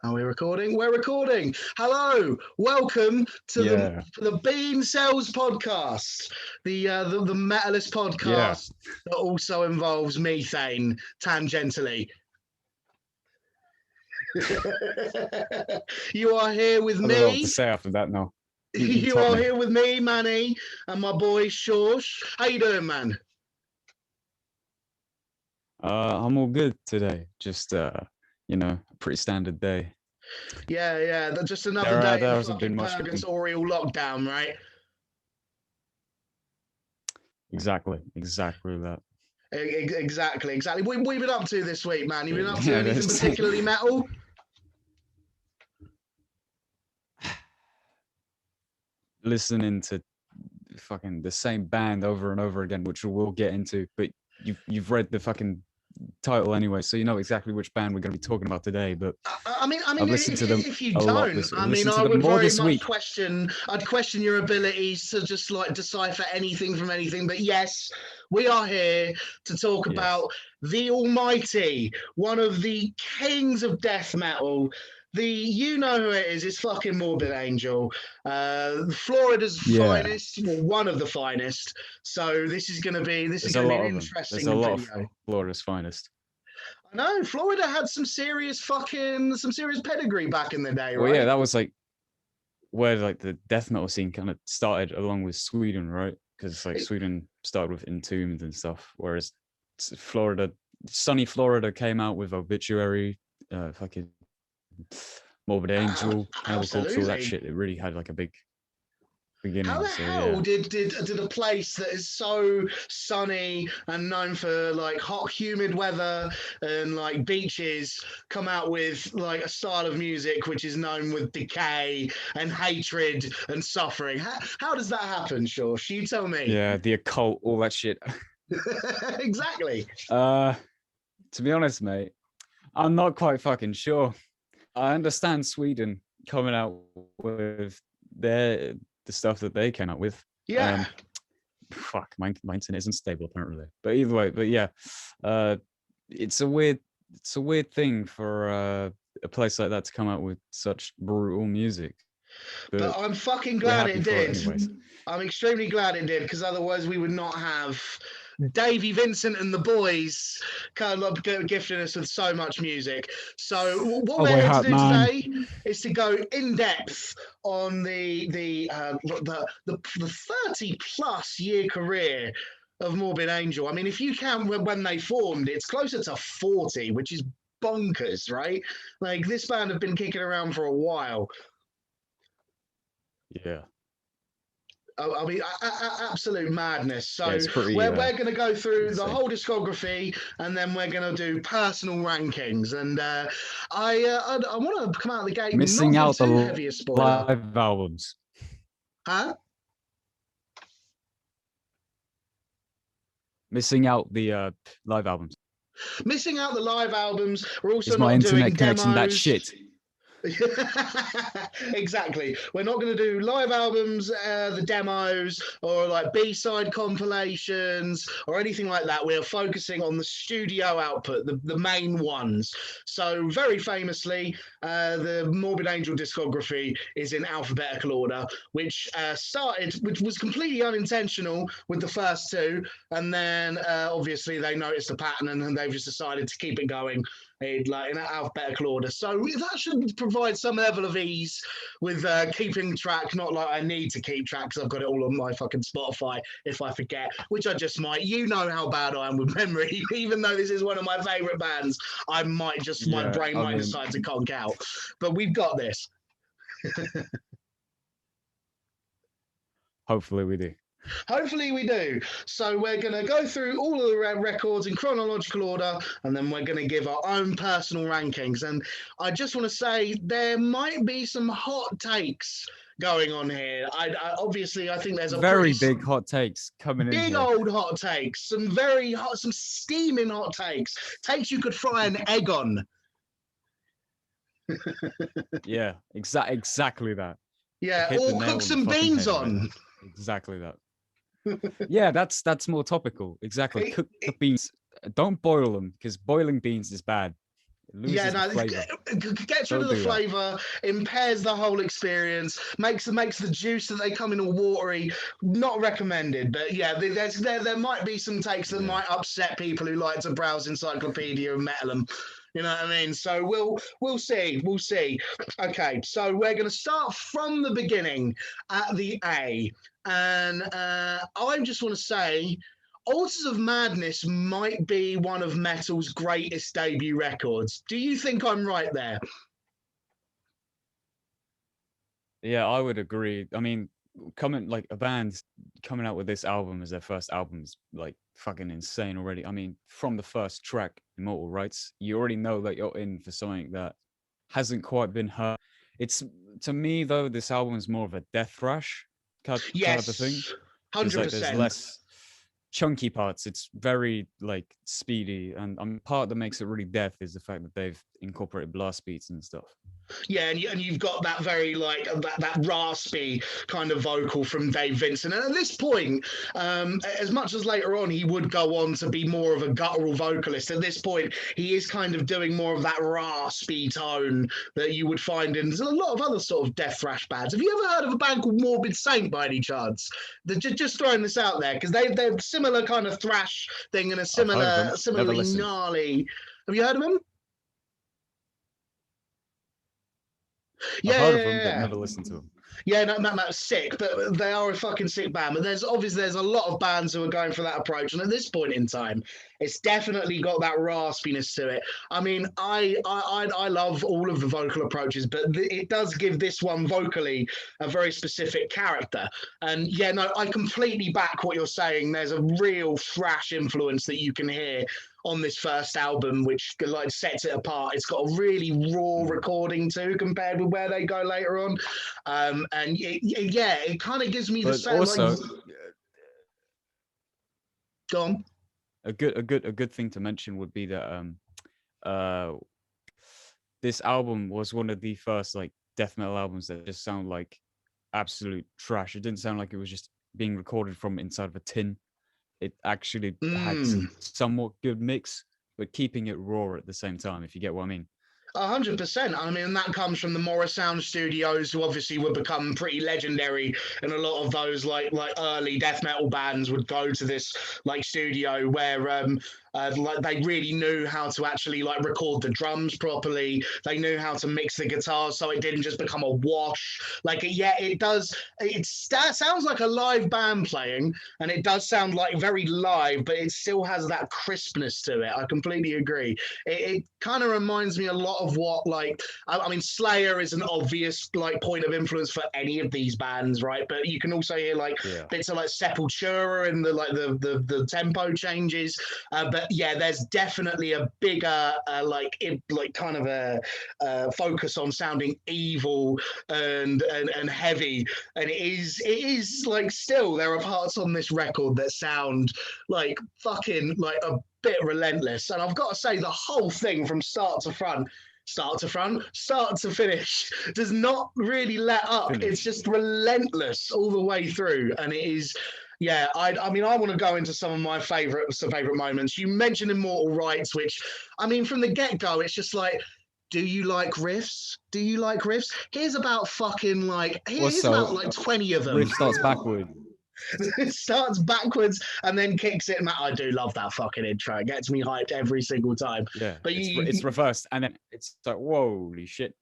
Are we recording? We're recording. Hello, welcome to the Bean Cells podcast, the metalist podcast that also involves methane tangentially. You are here with me. I don't know what to say after that now. You are here with me, Manny, and my boy Shorsh. How you doing, man? I'm all good today. Just a pretty standard day. Yeah. Just another day there of hasn't been much purgatorial lockdown, right? Exactly that. Exactly. What have you been up to this week, man? You been up to anything particularly metal? Listening to fucking the same band over and over again, which we'll get into, but you've read the fucking title anyway, so you know exactly which band we're going to be talking about today. But I mean, if you don't, I would very much question. I'd question your abilities to just like decipher anything from anything. But yes, we are here to talk about the almighty, one of the kings of death metal. You know who it is. It's fucking Morbid Angel, Florida's finest, well, one of the finest. So this is going to be an interesting video. There's a lot of Florida's finest. I know Florida had some serious pedigree back in the day, right? Well, yeah, that was like where like the death metal scene kind of started, along with Sweden, right? Because like Sweden started with Entombed and stuff, whereas sunny Florida came out with Obituary, fucking Morbid Angel, Cannibal Corpse, all that shit. It really had like a big beginning. How the hell did a place that is so sunny and known for like hot, humid weather and like beaches come out with like a style of music which is known with decay and hatred and suffering? How does that happen, Shorsh? You tell me. Yeah, the occult, all that shit. Exactly. To be honest, mate, I'm not quite fucking sure. I understand Sweden coming out with the stuff that they came out with. Yeah. My internet isn't stable apparently. But either way, it's a weird thing for a place like that to come out with such brutal music. But I'm fucking glad it did. I'm extremely glad it did, because otherwise we would not have Davey Vincent and the boys kind of gifting us with so much music. So what we're here to do today is to go in depth on the 30+ year career of Morbid Angel. I mean, if you count when they formed, it's closer to 40, which is bonkers, right? Like, this band have been kicking around for a while. Yeah. I mean, absolute madness. So we're going to go through the whole discography, and then we're going to do personal rankings. And I want to come out of the gate missing not out too the heavy a spoiler. Live albums. Huh? Missing out the live albums. Missing out the live albums. We're also my not internet doing connection demos. that shit. Exactly. We're not going to do live albums, the demos, or like B-side compilations or anything like that. We're focusing on the studio output, the main ones. So very famously, the Morbid Angel discography is in alphabetical order, which was completely unintentional with the first two, and then obviously they noticed a pattern and they've just decided to keep it going in alphabetical order. So that should provide some level of ease with keeping track. Not like I need to keep track because I've got it all on my fucking Spotify if I forget, which I just might. You know how bad I am with memory. Even though this is one of my favorite bands, I might just, my brain might decide to conk out. But we've got this. Hopefully we do. Hopefully we do. So we're going to go through all of the records in chronological order, and then we're going to give our own personal rankings. And I just want to say there might be some hot takes going on here. Obviously, I think there's a very big hot takes coming in. Big old hot takes. Some very hot, some steaming hot takes. Takes you could fry an egg on. Yeah, exactly that. Yeah, or cook some beans on. Right? Exactly that. Yeah, that's more topical. Exactly. Cook the beans. Don't boil them, because boiling beans is bad. It loses the flavor. Gets rid of the flavor, impairs the whole experience, makes the juice that they come in all watery. Not recommended, but yeah, there might be some takes that might upset people who like to browse encyclopedia and metal them. You know what I mean? So we'll see. Okay, so we're going to start from the beginning at the A, and I just want to say, Altars of Madness might be one of metal's greatest debut records. Do you think I'm right there? Yeah, I would agree. I mean, a band coming out with this album as their first album is like fucking insane already. I mean, from the first track, Immortal Rights, you already know that you're in for something that hasn't quite been heard. It's, to me though, this album is more of a death thrash type of thing. 100%. There's less chunky parts. It's very like speedy, and part that makes it really death is the fact that they've incorporated blast beats and stuff. Yeah, and you've got that very like that raspy kind of vocal from Dave Vincent. And at this point, as much as later on he would go on to be more of a guttural vocalist, at this point he is kind of doing more of that raspy tone that you would find in a lot of other sort of death thrash bands. Have you ever heard of a band called Morbid Saint by any chance? They're just throwing this out there because they're similar kind of thrash thing and a similarly gnarly. Have you heard of them? I've heard of them, but never listened to them. Yeah, no, that's sick, but they are a fucking sick band. But there's a lot of bands who are going for that approach, and at this point in time, it's definitely got that raspiness to it. I mean, I love all of the vocal approaches, but it does give this one vocally a very specific character. And yeah, no, I completely back what you're saying. There's a real thrash influence that you can hear on this first album, which like sets it apart. It's got a really raw recording too, compared with where they go later on. And it kind of gives me the same. Also, go on. A good thing to mention would be that this album was one of the first like death metal albums that just sound like absolute trash. It didn't sound like it was just being recorded from inside of a tin. It actually had some somewhat good mix, but keeping it raw at the same time, if you get what I mean. 100%. I mean, that comes from the Morris Sound Studios, who obviously would become pretty legendary, and a lot of those like early death metal bands would go to this like studio where like they really knew how to actually like record the drums properly. They knew how to mix the guitars so it didn't just become a wash. Like it does. That sounds like a live band playing, and it does sound like very live, but it still has that crispness to it. I completely agree. It kind of reminds me a lot of what like I mean, Slayer is an obvious like point of influence for any of these bands, right? But you can also hear like bits of like Sepultura and the tempo changes. But yeah, there's definitely a bigger kind of a focus on sounding evil and heavy, and it is like still there are parts on this record that sound like fucking like a bit relentless. And I've got to say, the whole thing from start to finish does not really let up. It's just relentless all the way through, and it is. Yeah, I mean, I want to go into some of my favorite moments. You mentioned Immortal Rights, which, I mean, from the get-go, it's just like, do you like riffs? Here's about fucking like, here's about like 20 of them. Riff starts backward. It starts backwards and then kicks it. I do love that fucking intro. It gets me hyped every single time. Yeah, but it's reversed, and then it's like, holy shit.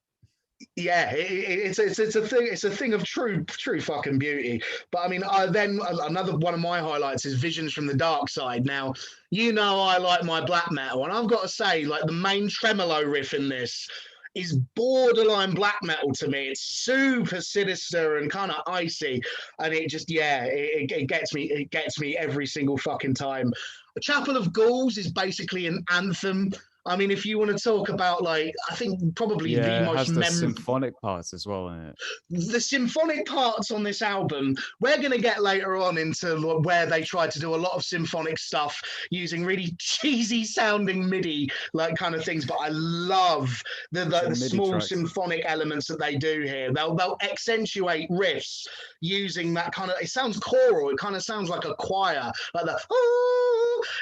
Yeah, it's a thing. It's a thing of true fucking beauty. But I mean, then another one of my highlights is Visions from the Dark Side. Now, you know, I like my black metal, and I've got to say, like the main tremolo riff in this is borderline black metal to me. It's super sinister and kind of icy, and it just it gets me. It gets me every single fucking time. Chapel of Ghouls is basically an anthem. I mean, if you want to talk about, like, I think probably the most memorable symphonic parts as well in it. The symphonic parts on this album, we're going to get later on into where they tried to do a lot of symphonic stuff using really cheesy sounding MIDI like kind of things. But I love the small tracks. Symphonic elements that they do here. They'll accentuate riffs using that kind of. It sounds choral. It kind of sounds like a choir, like the.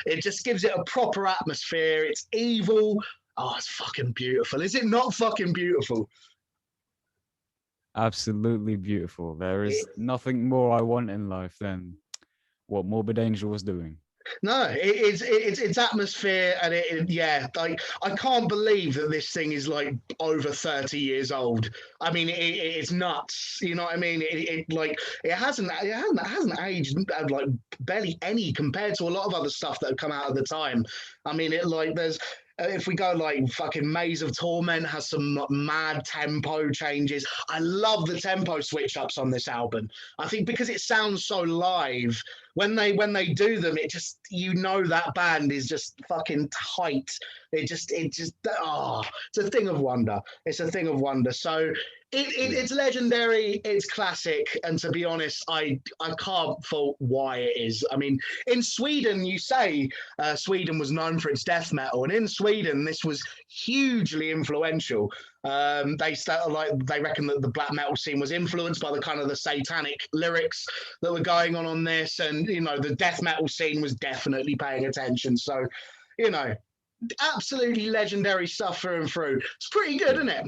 It just gives it a proper atmosphere. It's evil. Oh, it's fucking beautiful. Is it not fucking beautiful? Absolutely beautiful. There is nothing more I want in life than what Morbid Angel was doing. No, it's atmosphere, and yeah, like I can't believe that this thing is like over 30 years old. I mean, it's nuts. You know what I mean? It hasn't aged like barely any compared to a lot of other stuff that have come out at the time. I mean, there's. If we go like fucking Maze of Torment has some mad tempo changes. I love the tempo switch ups on this album. I think because it sounds so live, when they do them, it just, you know, that band is just fucking tight. It's a thing of wonder. It's a thing of wonder. So it's legendary, it's classic, and to be honest, I can't fault why it is. I mean, in Sweden, you say Sweden was known for its death metal, and in Sweden, this was hugely influential. They reckon that the black metal scene was influenced by the kind of the satanic lyrics that were going on this, and you know, the death metal scene was definitely paying attention. So, you know, absolutely legendary stuff through and through. It's pretty good, isn't it?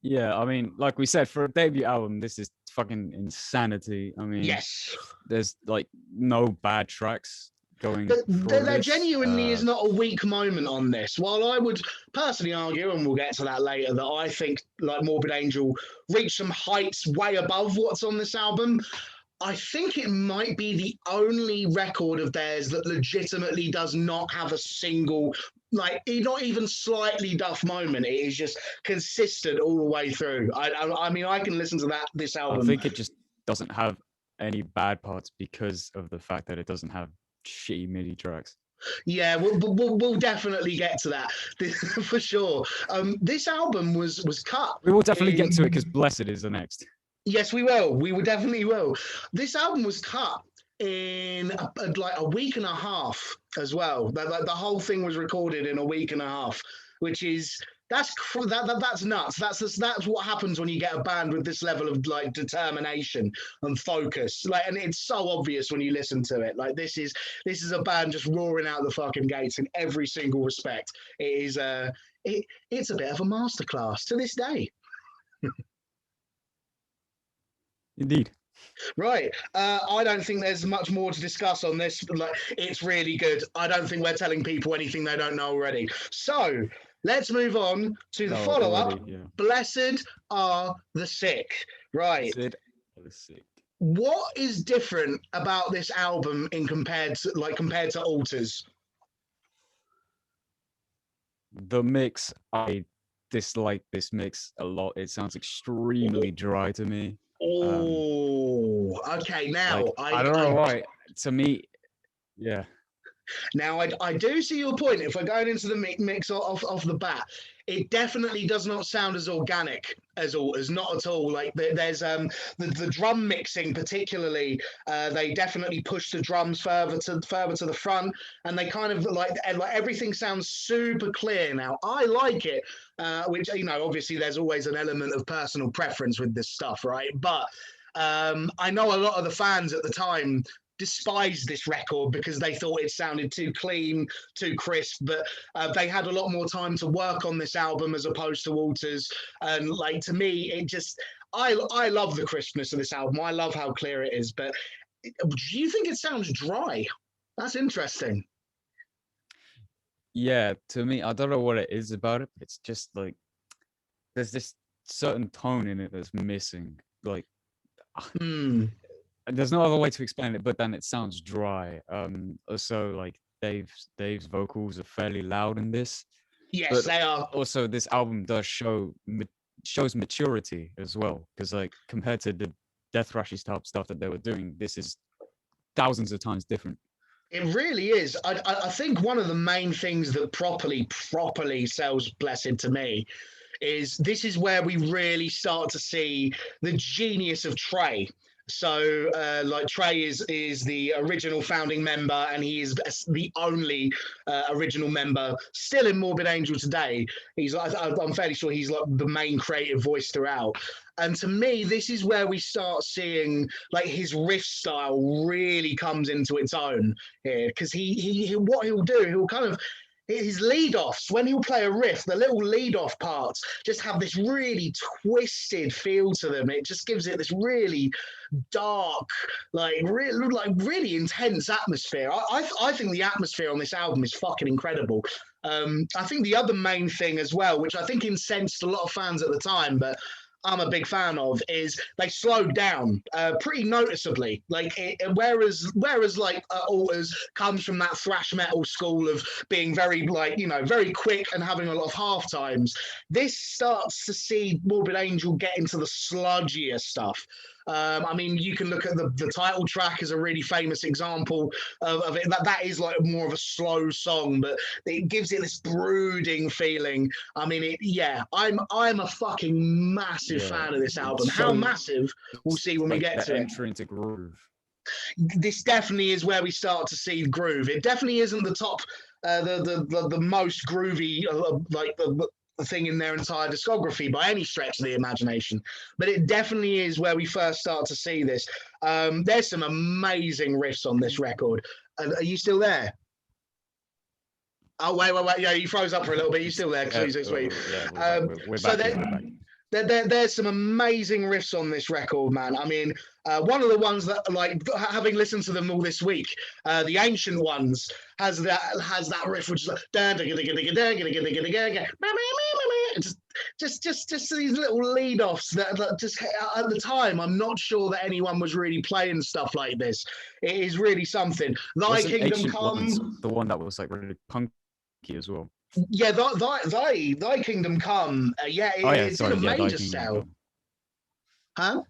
Yeah, I mean, like we said, for a debut album, this is fucking insanity. I mean, Yes, there's like no bad tracks going. there genuinely is not a weak moment on this. While I would personally argue, and we'll get to that later, that I think like Morbid Angel reached some heights way above what's on this album. I think it might be the only record of theirs that legitimately does not have a single, like, not even slightly duff moment. It is just consistent all the way through. I mean, I can listen to this album. I think it just doesn't have any bad parts because of the fact that it doesn't have shitty MIDI tracks. Yeah, we'll definitely get to that for sure. This album was cut. We will definitely get to it because Blessed is the next. Yes, we will. We definitely will. This album was cut in like a week and a half as well. The whole thing was recorded in a week and a half, which is that's nuts. That's what happens when you get a band with this level of like determination and focus. Like, and it's so obvious when you listen to it. Like, this is a band just roaring out the fucking gates in every single respect. It is it's a bit of a masterclass to this day. Indeed. Right. I don't think there's much more to discuss on this. Like, it's really good. I don't think we're telling people anything they don't know already. So let's move on to the follow-up. Yeah. Blessed Are the Sick. Right. Blessed Are the Sick. What is different about this album compared to Altars? The mix. I dislike this mix a lot. It sounds extremely dry to me. Oh, okay. Now like, I don't know why. To me, yeah. Now I do see your point. If we're going into the mix off the bat, it definitely does not sound as organic as Altars. Not at all. Like, there's the drum mixing particularly. They definitely push the drums further to the front, and they kind of like everything sounds super clear. Now I like it. Which, you know, obviously there's always an element of personal preference with this stuff, right? But I know a lot of the fans at the time despised this record because they thought it sounded too clean, too crisp, but they had a lot more time to work on this album as opposed to Altars. And like, to me, it just, I love the crispness of this album. I love how clear it is, but do you think it sounds dry? That's interesting. Yeah, to me, I don't know what it is about it, but it's just like there's this certain tone in it that's missing. Like, there's no other way to explain it, but then it sounds dry. Also, like Dave's vocals are fairly loud in this. Yes, but they are. Also, this album does shows maturity as well, because like compared to the Death Thrashy type stuff that they were doing, this is thousands of times different. It really is. I think one of the main things that properly sells Blessed to me is this is where we really start to see the genius of Trey. So like Trey is the original founding member, and he is the only original member still in Morbid Angel today. I'm fairly sure he's like the main creative voice throughout. And to me, this is where we start seeing like his riff style really comes into its own here, because he what he'll do, he'll kind of his lead offs, when he'll play a riff, the little lead off parts just have this really twisted feel to them. It just gives it this really dark, like really intense atmosphere. I think the atmosphere on this album is fucking incredible. I think the other main thing as well, which I think incensed a lot of fans at the time, but I'm a big fan of, is they slowed down pretty noticeably. Like whereas like Alters comes from that thrash metal school of being very like very quick and having a lot of half times. This starts to see Morbid Angel get into the sludgier stuff. I mean, you can look at the title track as a really famous example of it. That is like more of a slow song, but it gives it this brooding feeling. I mean, I'm a fucking massive fan of this album. How massive, we'll see when we get to it. Entry into groove. This definitely is where we start to see groove. It definitely isn't the top, the most groovy, like the thing in their entire discography by any stretch of the imagination, but it definitely is where we first start to see this. There's some amazing riffs on this record. Are you still there? Oh, wait. Yeah, you froze up for a little bit. You still there? Sweet. Yeah, we're back. There's some amazing riffs on this record, man. I mean, one of the ones that, like, having listened to them all this week, the Ancient Ones has that riff, which is like just these little lead offs that just at the time, I'm not sure that anyone was really playing stuff like this. It is really something. Thy Kingdom Come, the one that was like really punky as well. Yeah, thy Kingdom Come. It's in a major style. Huh?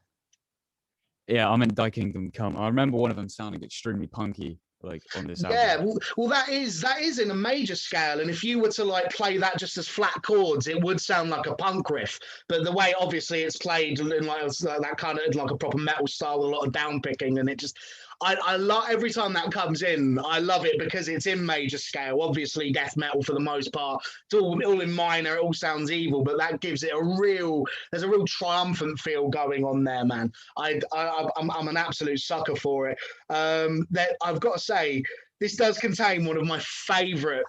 Yeah, I meant Thy Kingdom Come. I remember one of them sounding extremely punky, like on this album. Yeah, well, that is in a major scale, and if you were to like play that just as flat chords, it would sound like a punk riff. But the way obviously it's played in like that kind of like a proper metal style, with a lot of down picking, and it just. I love every time that comes in. I love it because it's in major scale. Obviously, death metal for the most part. It's all in minor. It all sounds evil, but that gives it there's a real triumphant feel going on there, man. I'm an absolute sucker for it. I've got to say, this does contain one of my favorite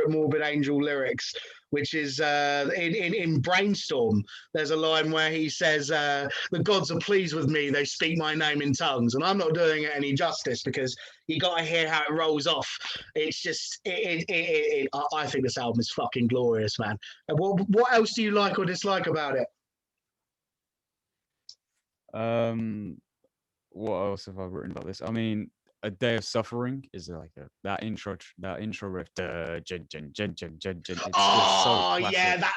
Morbid Angel lyrics, which is in Brainstorm. There's a line where he says, the gods are pleased with me, they speak my name in tongues. And I'm not doing it any justice, because you got to hear how it rolls off. It's just, I think this album is fucking glorious, man. What else do you like or dislike about it? What else have I written about this? I mean, A Day of Suffering is like that intro riff. It's just so yeah,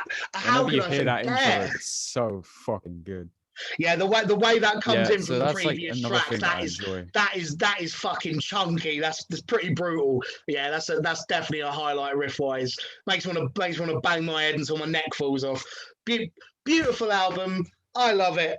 whenever you hear that intro, it's so fucking good. Yeah, the way that comes in from the that's previous like track, that is fucking chunky. That's pretty brutal. Yeah, that's definitely a highlight riff wise. Makes me want to bang my head until my neck falls off. Beautiful album. I love it.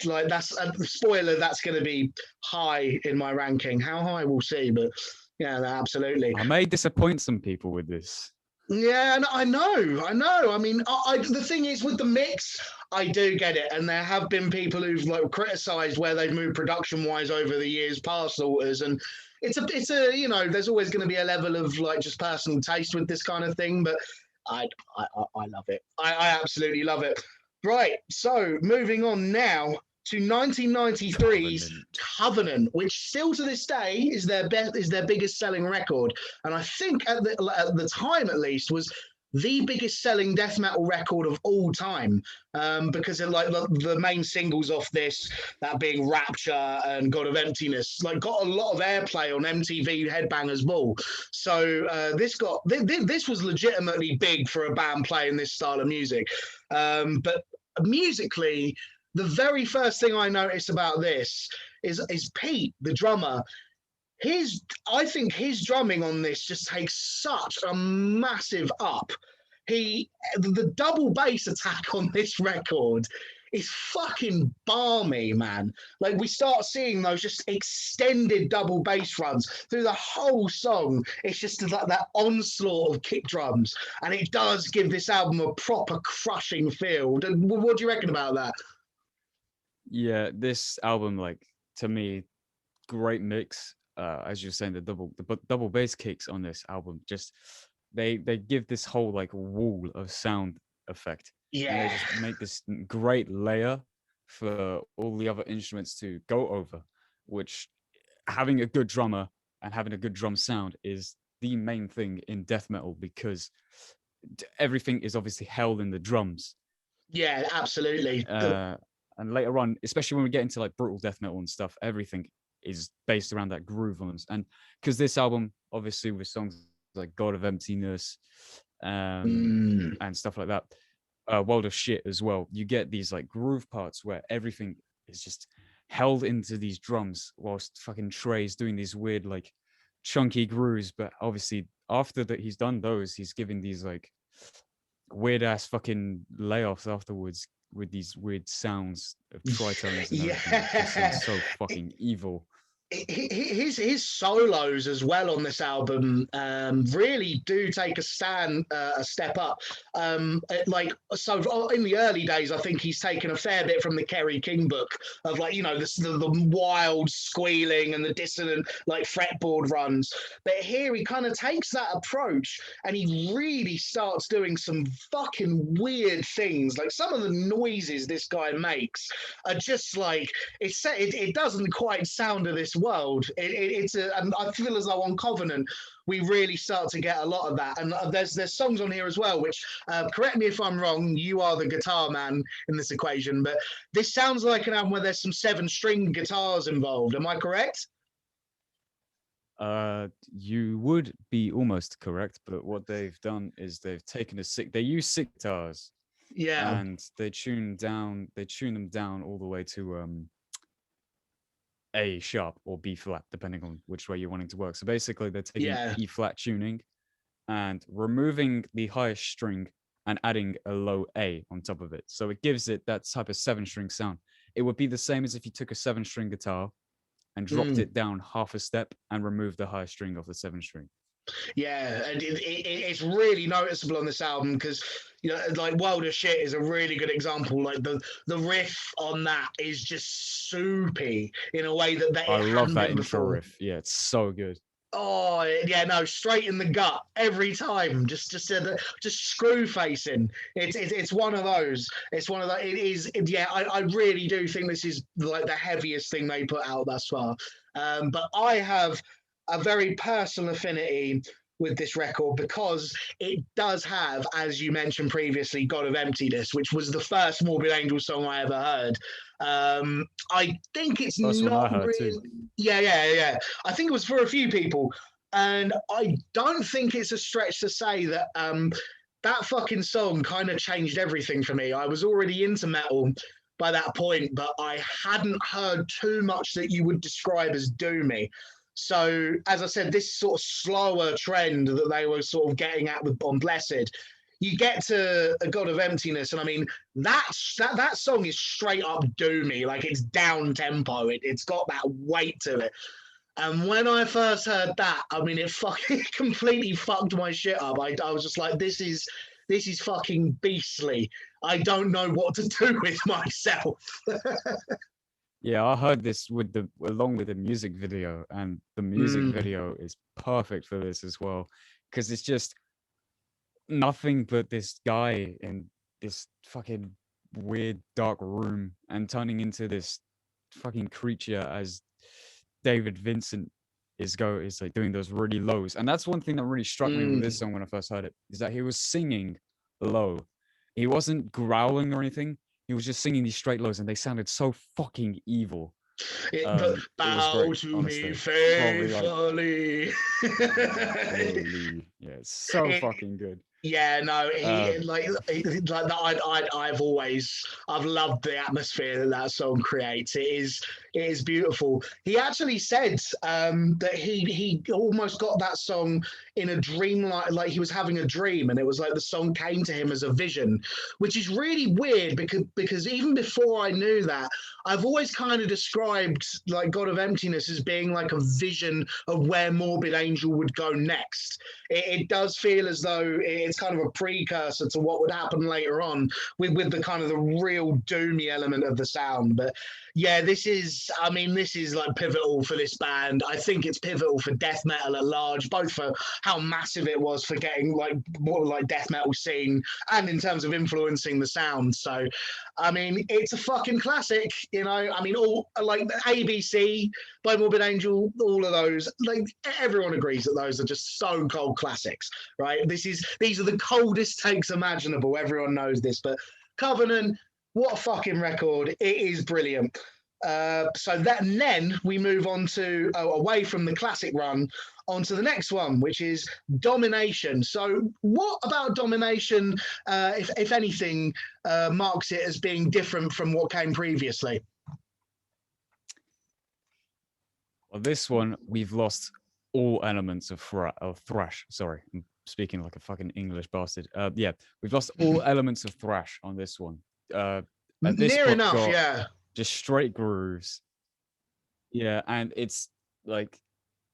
Like that's a spoiler. That's going to be high in my ranking. How high, we'll see. But yeah, absolutely. I may disappoint some people with this. Yeah, I know. I mean, the thing is with the mix, I do get it, and there have been people who've like criticised where they've moved production-wise over the years past Alters, and it's a there's always going to be a level of like just personal taste with this kind of thing, but I love it. I absolutely love it. Right, so moving on now to 1993's Covenant, which still to this day is their biggest selling record, and I think at the time at least was the biggest selling death metal record of all time, because of, like the main singles off this, that being Rapture and God of Emptiness, like got a lot of airplay on MTV Headbangers Ball. So this was legitimately big for a band playing this style of music. But musically, the very first thing I noticed about this is Pete, the drummer. I think his drumming on this just takes such a massive up. The double bass attack on this record is fucking balmy, man. Like we start seeing those just extended double bass runs through the whole song. It's just like that onslaught of kick drums, and it does give this album a proper crushing feel. What do you reckon about that? Yeah, this album, like, to me, great mix. As you're saying, the double bass kicks on this album, just they give this whole like wall of sound effect, and they Yeah, just make this great layer for all the other instruments to go over. Which, having a good drummer and having a good drum sound is the main thing in death metal, because everything is obviously held in the drums. yeah, absolutely. And later on, especially when we get into like brutal death metal and stuff, everything is based around that groove on us. And because this album, obviously, with songs like God of Emptiness, Mm. and stuff like that, World of Shit as well, you get these like groove parts where everything is just held into these drums, whilst fucking Trey's doing these weird like chunky grooves. But obviously, after that he's done those, he's giving these like weird ass fucking layoffs afterwards with these weird sounds of tritones and everything. It just sounds Yeah. so fucking evil. His solos as well on this album really do take a step up. Like so in the early days, I think he's taken a fair bit from the Kerry King book of like the wild squealing and the dissonant like fretboard runs. But here he kind of takes that approach and he really starts doing some fucking weird things. Like some of the noises this guy makes are just like it doesn't quite sound of this world. And I feel as though on Covenant we really start to get a lot of that. And there's songs on here as well, which correct me if I'm wrong. You are the guitar man in this equation, but this sounds like an album where there's some 7-string guitars involved. Am I correct? You would be almost correct, but what they've done is they've taken they use sick guitars, Yeah. and they tune them down all the way to A sharp or B flat, depending on which way you're wanting to work. So basically, they're taking Yeah. E flat tuning and removing the highest string and adding a low A on top of it. So it gives it that type of 7-string sound. It would be the same as if you took a 7-string guitar and dropped it down half a step and removed the high string off the 7-string. Yeah, and it's really noticeable on this album because like World of Shit is a really good example. Like the riff on that is just soupy in a way that I love that intro before. riff. Yeah, it's so good. Oh yeah, no, straight in the gut every time. Just screw facing. It's one of those. It's one of the. It is. Yeah, I really do think this is like the heaviest thing they put out thus far. But I have a very personal affinity with this record because it does have, as you mentioned previously, God of Emptiness, which was the first Morbid Angel song I ever heard. I think it's First one I not heard really. too. Yeah. I think it was for a few people, and I don't think it's a stretch to say that that fucking song kind of changed everything for me. I was already into metal by that point, but I hadn't heard too much that you would describe as doomy. So, as I said, this sort of slower trend that they were sort of getting at with On Blessed, you get to A God of Emptiness, and I mean, that song is straight up doomy. Like, it's down tempo. It's got that weight to it. And when I first heard that, I mean, it fucking completely fucked my shit up. I was just like, this is fucking beastly. I don't know what to do with myself. Yeah, I heard this along with the music video, and the music video is perfect for this as well, because it's just nothing but this guy in this fucking weird dark room and turning into this fucking creature as David Vincent is like doing those really lows. And that's one thing that really struck me with this song when I first heard it, is that he was singing low. He wasn't growling or anything. He was just singing these straight lows, and they sounded so fucking evil. But It was bow great, to honestly. me faithfully. Yeah, it's so fucking good. Yeah, no, Um, I've loved the atmosphere that song creates. it is beautiful. He actually said that he almost got that song in a dream, like he was having a dream, and it was like the song came to him as a vision, which is really weird because even before I knew that, I've always kind of described like God of Emptiness as being like a vision of where Morbid Angel would go next. It does feel as though it's kind of a precursor to what would happen later on with the kind of the real doomy element of the sound. But yeah, this is like pivotal for this band. I think it's pivotal for death metal at large, both for how massive it was for getting like more like death metal scene and in terms of influencing the sound. So I mean, it's a fucking classic, you know. I mean, all like ABC by Morbid Angel, all of those, like everyone agrees that those are just stone cold classics, right? These are the coldest takes imaginable. Everyone knows this, but Covenant, what a fucking record! It is brilliant. So that, and then we move on to away from the classic run onto the next one, which is Domination. So what about Domination, if anything, marks it as being different from what came previously? Well, this one, we've lost all elements of thrash. Sorry, I'm speaking like a fucking English bastard. Yeah, we've lost all elements of thrash on this one. At this Near point, enough, yeah. Just straight grooves. Yeah, and it's like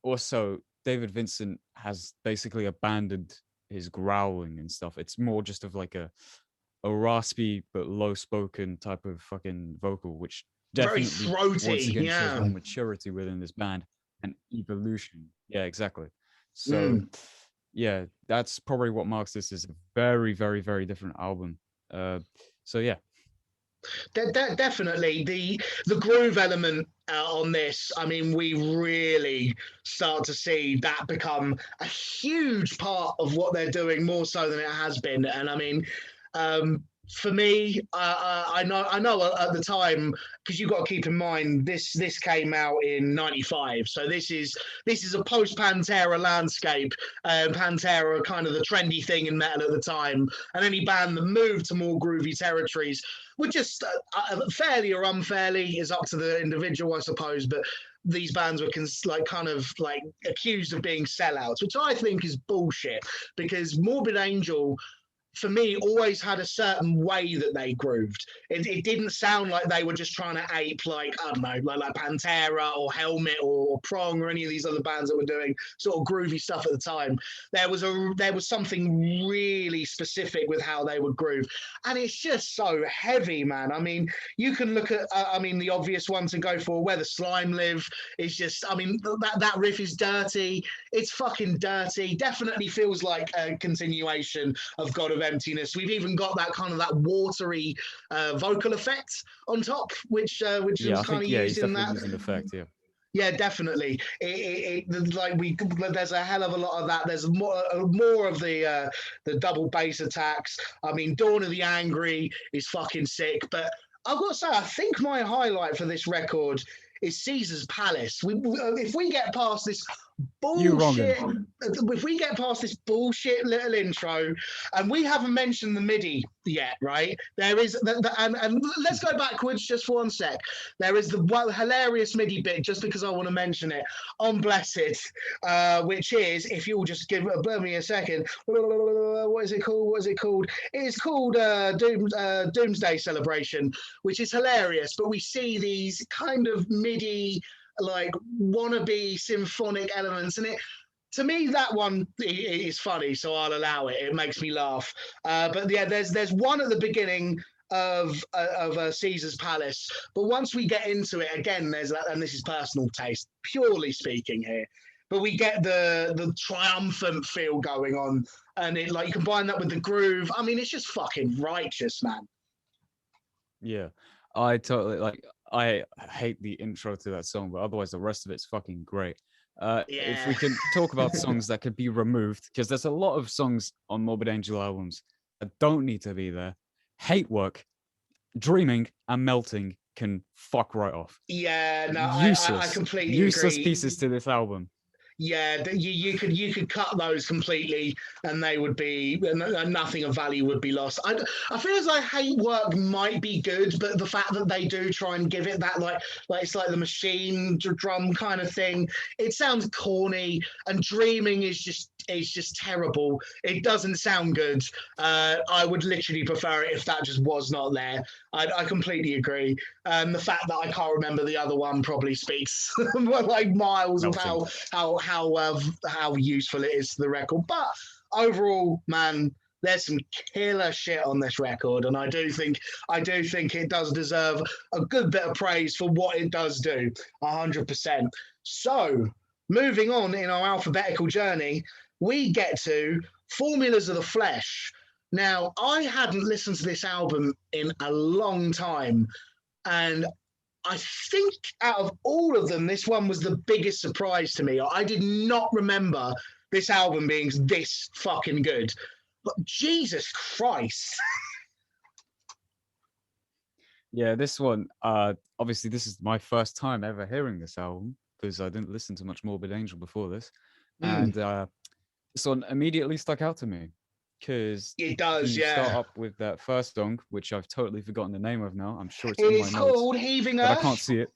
also David Vincent has basically abandoned his growling and stuff. It's more just of like a raspy but low spoken type of fucking vocal, which Very definitely throaty, once again yeah. shows more maturity within this band and evolution. Yeah, exactly. So yeah, that's probably what marks this as a very, very, very different album. So yeah. Definitely the groove element on this. I mean, we really start to see that become a huge part of what they're doing, more so than it has been. And I mean, for me, I know at the time, because you've got to keep in mind this came out in '95, so this is a post Pantera landscape. Pantera kind of the trendy thing in metal at the time, and any band that moved to more groovy territories would just fairly or unfairly is up to the individual, I suppose, but these bands were kind of accused of being sellouts, which I think is bullshit, because Morbid Angel, for me, always had a certain way that they grooved. It didn't sound like they were just trying to ape, like, I don't know, like Pantera or Helmet or Prong or any of these other bands that were doing sort of groovy stuff at the time. There was something really specific with how they would groove. And it's just so heavy, man. I mean, you can look at, the obvious one to go for, Where the Slime Live, is just, that riff is dirty. It's fucking dirty. Definitely feels like a continuation of God of Emptiness. We've even got that kind of that watery vocal effect on top, which Yeah, was kind of used in that. Using effect, yeah. Yeah, definitely. There's a hell of a lot of that. There's more of the double bass attacks. I mean, Dawn of the Angry is fucking sick. But I've got to say, I think my highlight for this record is Caesar's Palace. If we get past this bullshit, if we get past this bullshit little intro, and we haven't mentioned the MIDI yet, right? There is and let's go backwards just for 1 sec. There is the hilarious MIDI bit, just because I want to mention it, on Blessed, which is, if you'll just give me a second, what is it called? It is called Doomsday Celebration, which is hilarious. But we see these kind of MIDI, like wannabe symphonic elements, and to me that one is funny, so I'll allow it. It makes me laugh. But yeah, there's one at the beginning of Caesar's Palace, but once we get into it again, there's that, and this is personal taste purely speaking here, but we get the triumphant feel going on, and it, like, you combine that with the groove. I mean, it's just fucking righteous, man. Yeah, I totally I hate the intro to that song, but otherwise the rest of it's fucking great. If we can talk about songs that could be removed, because there's a lot of songs on Morbid Angel albums that don't need to be there. Hate Work, Dreaming, and Melting can fuck right off. Yeah, no, Useless, I completely useless agree. pieces to this album. Yeah, you could cut those completely, and they would be and nothing of value would be lost. I feel as I hate work might be good, but the fact that they do try and give it that like it's like the machine drum kind of thing, it sounds corny, and dreaming is just terrible. It doesn't sound good. I would literally prefer it if that just was not there. I completely agree. The fact that I can't remember the other one probably speaks like miles of Melting. how useful it is to the record. But overall, man, there's some killer shit on this record, and I do think it does deserve a good bit of praise for what it does do, 100%. So, moving on in our alphabetical journey, we get to Formulas of the Flesh. Now, I hadn't listened to this album in a long time, and I think out of all of them, this one was the biggest surprise to me. I did not remember this album being this fucking good. But Jesus Christ. Yeah, this one, obviously this is my first time ever hearing this album because I didn't listen to much Morbid Angel before this. And this one immediately stuck out to me because it does, you start yeah. up with that first song, which I've totally forgotten the name of now. I'm sure it's It in my is notes, called Heaving but Earth. I can't see it.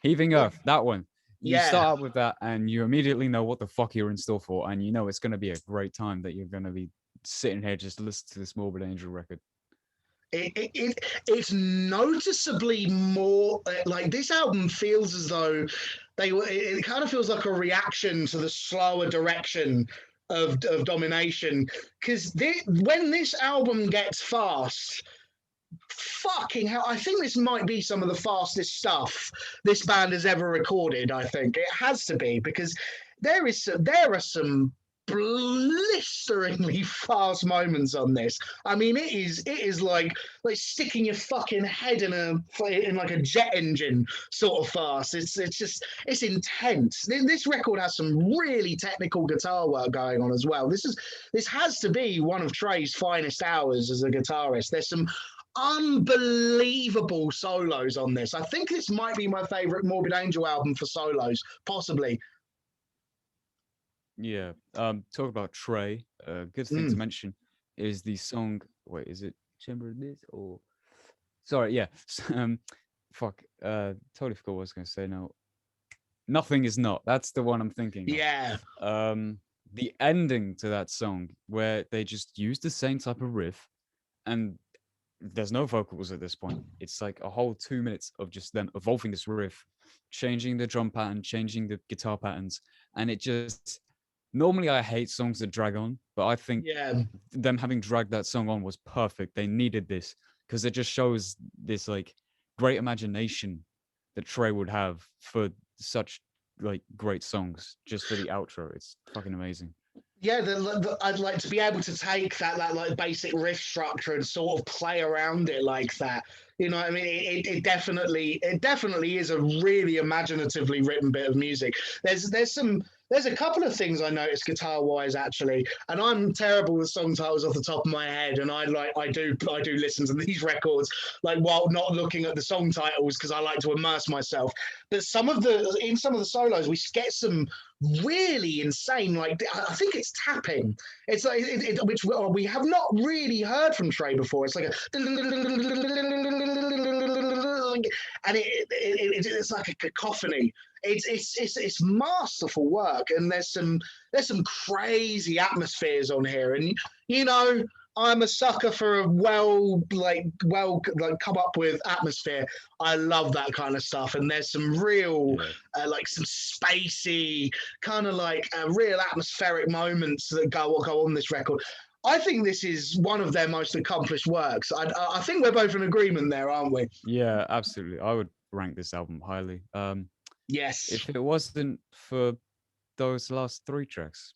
Heaving Earth, that one. You Yeah. start up with that and you immediately know what the fuck you're in store for, and you know it's going to be a great time that you're going to be sitting here just listening to this Morbid Angel record. It's noticeably more like this album feels as though it kind of feels like a reaction to the slower direction of domination, because when this album gets fast, fucking hell, I think this might be some of the fastest stuff this band has ever recorded. I think it has to be, because there are some blisteringly fast moments on this. I mean, it is like sticking your fucking head in like a jet engine sort of fast. It's intense. This record has some really technical guitar work going on as well. This has to be one of Trey's finest hours as a guitarist. There's some unbelievable solos on this. I think this might be my favorite Morbid Angel album for solos, possibly. Yeah. Talk about Trey. Good thing to mention is the song. Wait, is it Chamber of This or? Sorry, yeah. Fuck. Totally forgot what I was going to say now. Nothing is not. That's the one I'm thinking. Yeah. The ending to that song where they just use the same type of riff, and there's no vocals at this point. It's like a whole 2 minutes of just them evolving this riff, changing the drum pattern, changing the guitar patterns, and it just. Normally, I hate songs that drag on, but I think them having dragged that song on was perfect. They needed this because it just shows this like great imagination that Trey would have for such like great songs just for the outro. It's fucking amazing. Yeah, I'd like to be able to take that like basic riff structure and sort of play around it like that. You know what I mean? It definitely is a really imaginatively written bit of music. There's a couple of things I noticed guitar wise actually, and I'm terrible with song titles off the top of my head, and I do listen to these records like while not looking at the song titles because I like to immerse myself. But some of the solos we get some really insane, like I think it's tapping. It's like which we have not really heard from Trey before. It's like and it's like a cacophony. It's masterful work, and there's some crazy atmospheres on here, and you know I'm a sucker for a well come up with atmosphere. I love that kind of stuff, and there's some real like some spacey kind of like real atmospheric moments that go on this record. I think this is one of their most accomplished works. I think we're both in agreement there, aren't we? Yeah, absolutely. I would rank this album highly. Yes. If it wasn't for those last 3 tracks,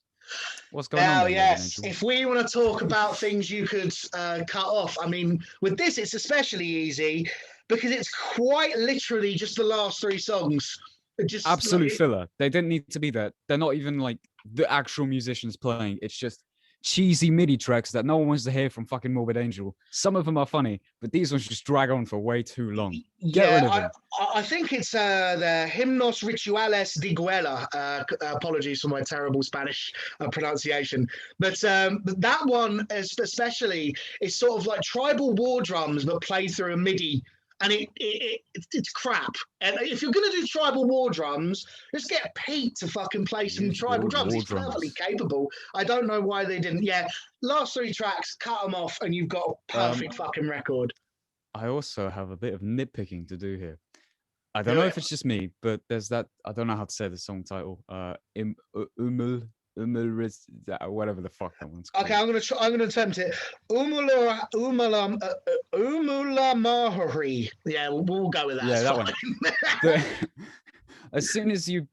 what's going on? Now, yes. If we want to talk about things you could cut off, I mean, with this, it's especially easy because it's quite literally just the last 3 songs. Just absolute filler. They didn't need to be there. They're not even like the actual musicians playing. It's just cheesy MIDI tracks that no one wants to hear from fucking Morbid Angel. Some of them are funny, but these ones just drag on for way too long. Get rid of them. I think it's the Himnos Rituales de Guerra. Apologies for my terrible Spanish pronunciation. But that one especially is sort of like tribal war drums, but played through a MIDI. And it's crap. And if you're going to do tribal war drums, just get Pete to fucking play some tribal drums. He's perfectly capable. I don't know why they didn't. Yeah, last 3 tracks, cut them off, and you've got a perfect fucking record. I also have a bit of nitpicking to do here. I don't know if it's just me, but there's that. I don't know how to say the song title. Whatever the fuck that one's called. Okay, I'm gonna attempt it. Umula Mahari. Yeah, we'll go with that. Yeah, that one. As soon as you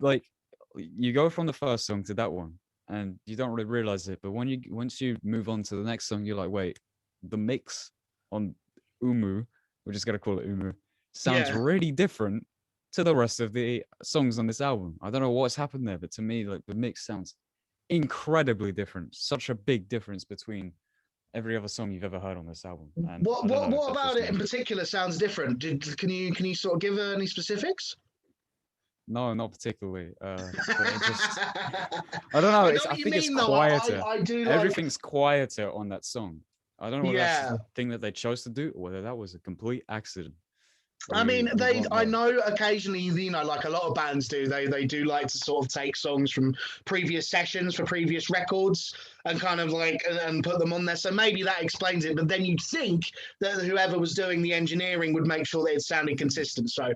go from the first song to that one, and you don't really realize it, but once you move on to the next song, you're like, wait, the mix on Umu, we're just gonna call it Umu, sounds really different to the rest of the songs on this album. I don't know what's happened there, but to me, like, the mix sounds incredibly different. Such a big difference between every other song you've ever heard on this album. And what about it in particular sounds different? Can you sort of give any specifics? No, not particularly. I don't know. I think it's quieter. I do Everything's quieter on that song. I don't know whether that's the thing that they chose to do, or whether that was a complete accident. I mean, I know occasionally, you know, like a lot of bands do, they do like to sort of take songs from previous sessions for previous records and kind of like, and put them on there. So maybe that explains it. But then you'd think that whoever was doing the engineering would make sure that it sounded consistent. So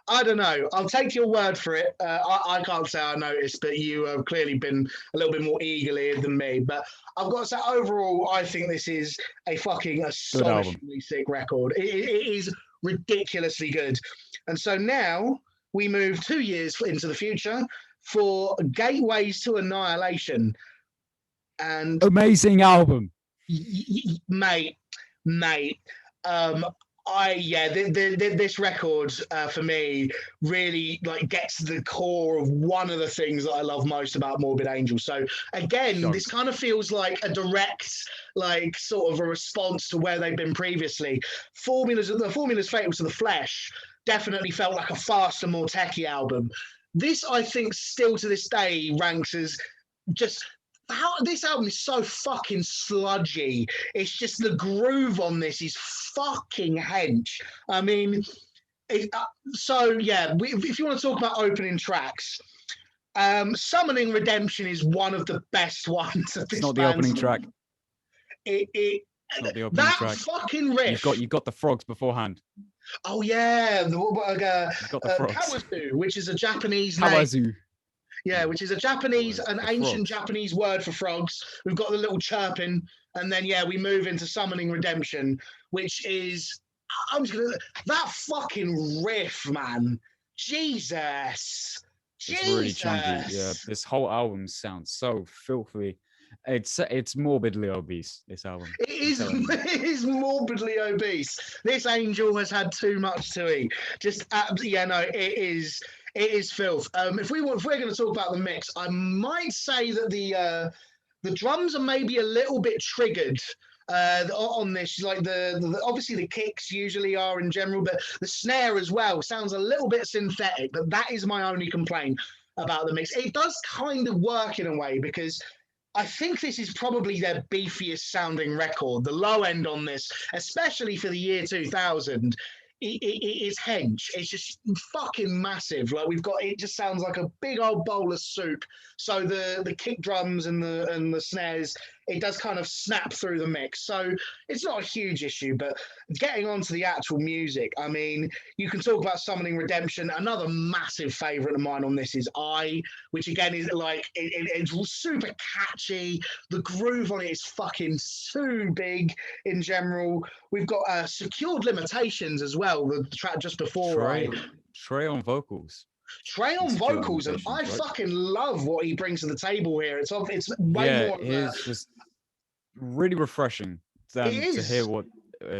I don't know. I'll take your word for it. I can't say I noticed, but you have clearly been a little bit more eagle-eared than me. But I've got to say, overall, I think this is a fucking astonishingly sick record. It is ridiculously good. And so now we move 2 years into the future for Gateways to Annihilation. And amazing album. Mate. This record for me really like gets to the core of one of the things that I love most about Morbid Angel. So again, this kind of feels like a direct, like sort of a response to where they've been previously. The Formula's Fatal to the Flesh definitely felt like a faster, more techie album. This, I think, still to this day ranks as just how this album is so fucking sludgy. It's just the groove on this is fucking hench. I mean, if you want to talk about opening tracks, Summoning Redemption is one of the best ones. It's not the opening track. It's not the opening track. Fucking riff. You've got the frogs beforehand. Oh yeah, Kawazu, which is a Japanese name. Yeah, which is an ancient Japanese word for frogs. We've got the little chirping, and then we move into Summoning Redemption, which is that fucking riff, man. Jesus. It's really chunky. Yeah, this whole album sounds so filthy. It's morbidly obese, this album. It is morbidly obese. This angel has had too much to eat. It is filth. If we're going to talk about the mix, I might say that the drums are maybe a little bit triggered on this. Like the obviously the kicks usually are in general, but the snare as well sounds a little bit synthetic. But that is my only complaint about the mix. It does kind of work in a way because I think this is probably their beefiest sounding record. The low end on this, especially for the year 2000. It is hench. It's just fucking massive. Like it just sounds like a big old bowl of soup. So the kick drums and the snares, it does kind of snap through the mix. So it's not a huge issue, but getting onto the actual music, I mean, you can talk about Summoning Redemption. Another massive favorite of mine on this is which again is like, it's super catchy. The groove on it is fucking so big in general. We've got Secured Limitations as well, the track just before. Trey on vocals. Trey on vocals, and I fucking love what he brings to the table here. It's way more. It's just really refreshing to hear what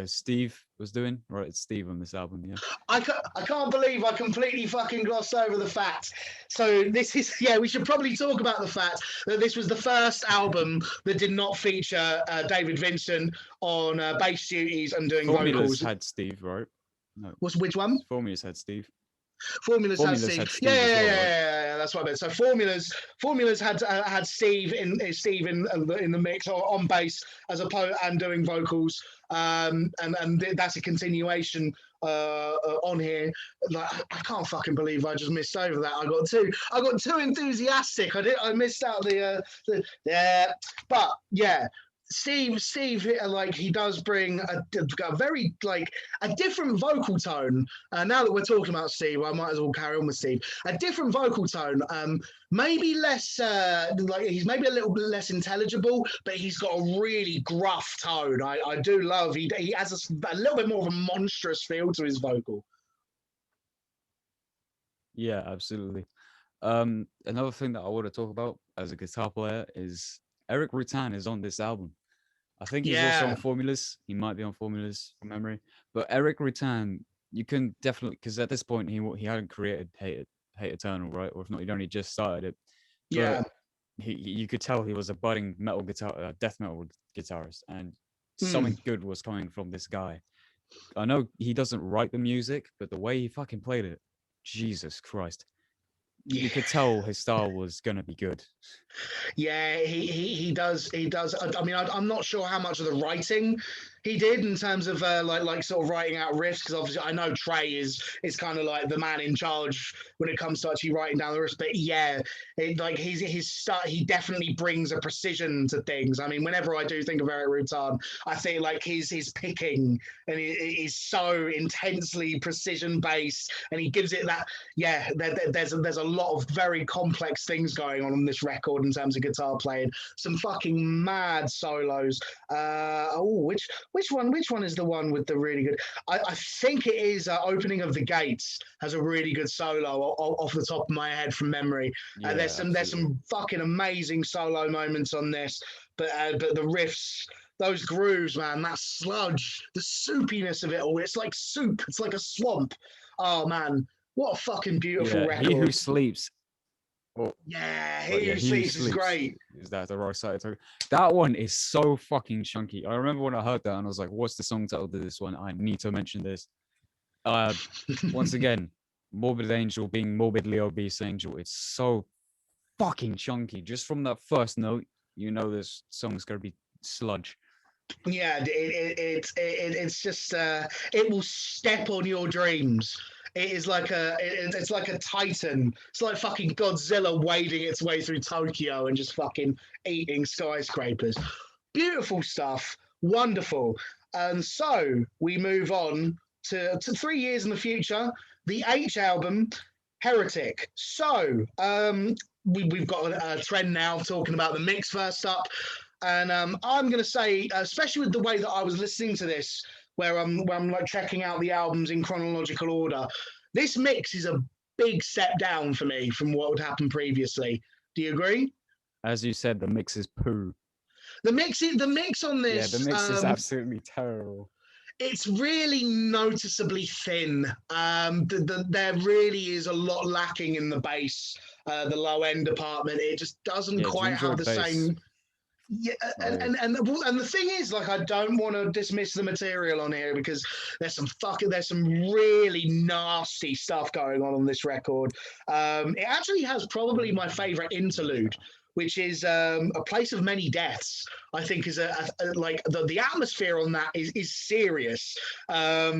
Steve was doing. Right, it's Steve on this album. Yeah. I can't believe I completely fucking glossed over the fact. So this is, yeah, we should probably talk about the fact that this was the first album that did not feature David Vincent on bass duties and doing Formulas vocals. had Steve, right? No. Which one? Formulas had Steve. Formulas had Steve. Had Steve Yeah, as well, right? yeah, that's what I meant. So Formulas had Steve in the mix on bass as opposed and doing vocals. And that's a continuation on here. Like, I can't fucking believe I just missed over that. I got too enthusiastic. I missed out the yeah, but yeah. Steve, like he does bring a very like a different vocal tone. Now that we're talking about Steve, I might as well carry on with Steve. A different vocal tone, maybe less like he's maybe a little bit less intelligible, but he's got a really gruff tone. I do love. He has a little bit more of a monstrous feel to his vocal. Yeah, absolutely. Another thing that I want to talk about as a guitar player is Eric Rutan is on this album. I think he's also on Formulas. He might be on Formulas from memory. But Eric Rutan, you can definitely, because at this point he hadn't created Hate Eternal, right? Or if not, he'd only just started it. But Yeah. You could tell he was a budding metal guitar, death metal guitarist, and something good was coming from this guy. I know he doesn't write the music, but the way he fucking played it, Jesus Christ. You could tell his style was gonna be good. Yeah, he does. I mean, I'm not sure how much of the writing he did in terms of like sort of writing out riffs, because obviously I know Trey is kind of like the man in charge when it comes to actually writing down the riffs. But yeah, like he definitely brings a precision to things. I mean, whenever I do think of Eric Rutan, I think like his picking and it is so intensely precision based, and he gives it that. Yeah, there's a lot of very complex things going on this record in terms of guitar playing. Some fucking mad solos. Which one is the one with the really good? I think it is Opening of the Gates has a really good solo off the top of my head from memory. Yeah, there's some fucking amazing solo moments on this, but the riffs, those grooves, man, that sludge, the soupiness of it all, it's like soup, it's like a swamp. Oh man, what a fucking beautiful record. He Who Sleeps. Oh, yeah, He Who Sleeps is great. Is that the right side? That one is so fucking chunky. I remember when I heard that and I was like, what's the song title to this one? I need to mention this. Once again, Morbid Angel being morbidly obese angel. It's so fucking chunky. Just from that first note, you know this song's gonna be sludge. Yeah, it's just it will step on your dreams. It is like it's like a titan. It's like fucking Godzilla wading its way through Tokyo and just fucking eating skyscrapers. Beautiful stuff. Wonderful. And so we move on to 3 years in the future, the H album, Heretic. So we've got a trend now talking about the mix first up. And I'm going to say, especially with the way that I was listening to this, where I'm like checking out the albums in chronological order, this mix is a big step down for me from what would happen previously. Do you agree? As you said, the mix is poo. The mix on this. Yeah, the mix is absolutely terrible. It's really noticeably thin. There really is a lot lacking in the bass, the low end department. It just doesn't quite have the same. Yeah, and the thing is, like, I don't want to dismiss the material on here because there's some really nasty stuff going on this record. It actually has probably my favorite interlude, which is A Place of Many Deaths. I think is like the atmosphere on that is serious. I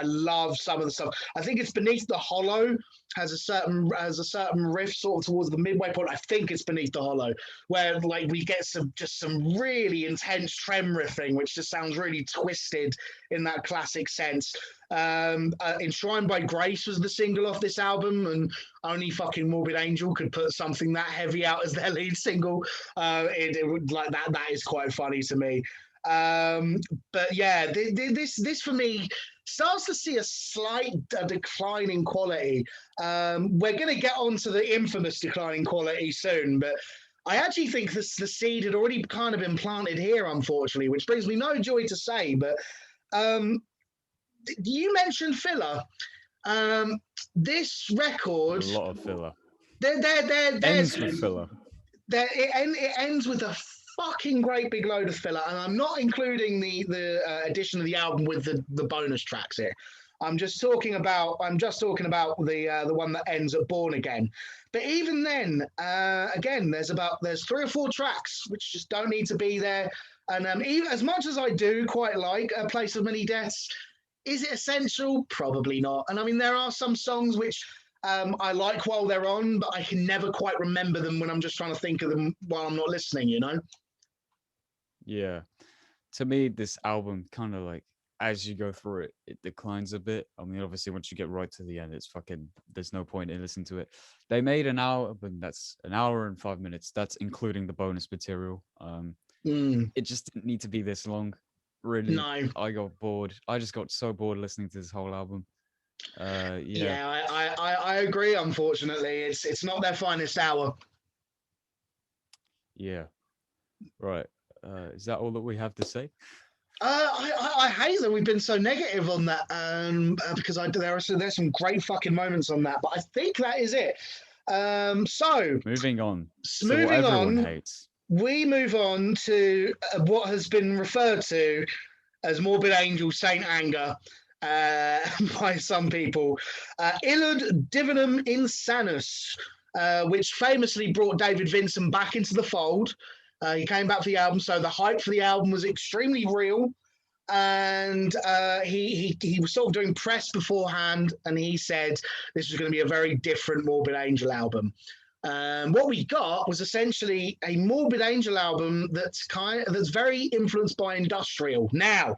love some of the stuff. I think it's Beneath the Hollow has a certain riff sort of towards the midway point. I think it's Beneath the Hollow, where like we get some really intense trem riffing, which just sounds really twisted in that classic sense. Enshrined by Grace was the single off this album, and only fucking Morbid Angel could put something that heavy out as their lead single. It would like that is quite funny to me. But yeah, this for me starts to see a slight decline in quality. We're going to get onto the infamous declining quality soon, but I actually think the seed had already kind of been planted here, unfortunately, which brings me no joy to say. But you mentioned filler. This A record, lot of filler. there's Ends with filler. it ends with a fucking great big load of filler, and I'm not including the addition of the album with the bonus tracks here. I'm just talking about the one that ends at Born Again. But even then, again, there's 3 or 4 tracks which just don't need to be there. And even as much as I do quite like A Place of Many Deaths, is it essential? Probably not. And I mean, there are some songs which I like while they're on, but I can never quite remember them when I'm just trying to think of them while I'm not listening, you know? Yeah. To me, this album kind of like, as you go through it, it declines a bit. I mean, obviously, once you get right to the end, it's fucking, there's no point in listening to it. They made an album that's an hour and 5 minutes. That's including the bonus material. It just didn't need to be this long. Really, No. I got bored. I just got so bored listening to this whole album. Yeah, I agree. Unfortunately, it's not their finest hour. Yeah. Right. Is that all that we have to say? I hate that we've been so negative on that, because there's some great fucking moments on that, but I think that is it. So moving on. Moving what everyone on, hates. We move on to what has been referred to as Morbid Angel Saint Anger by some people. Illud Divinum Insanus, which famously brought David Vincent back into the fold. He came back for the album, so the hype for the album was extremely real. And he was sort of doing press beforehand, and he said this was going to be a very different Morbid Angel album. What we got was essentially a Morbid Angel album that's very influenced by industrial. Now,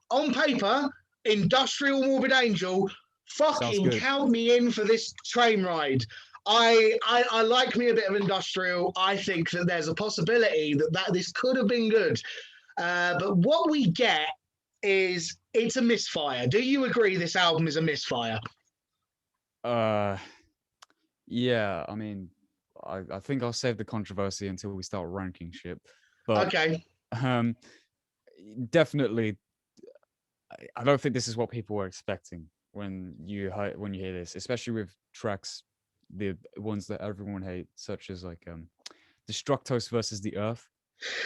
on paper, industrial Morbid Angel, fucking count me in for this train ride. I like me a bit of industrial. I think that there's a possibility that this could have been good. But what we get is it's a misfire. Do you agree this album is a misfire? Yeah, I mean, I think I'll save the controversy until we start ranking shit. But okay. Definitely, I don't think this is what people were expecting when you hear this, especially with tracks, the ones that everyone hates, such as like Destructose versus the Earth.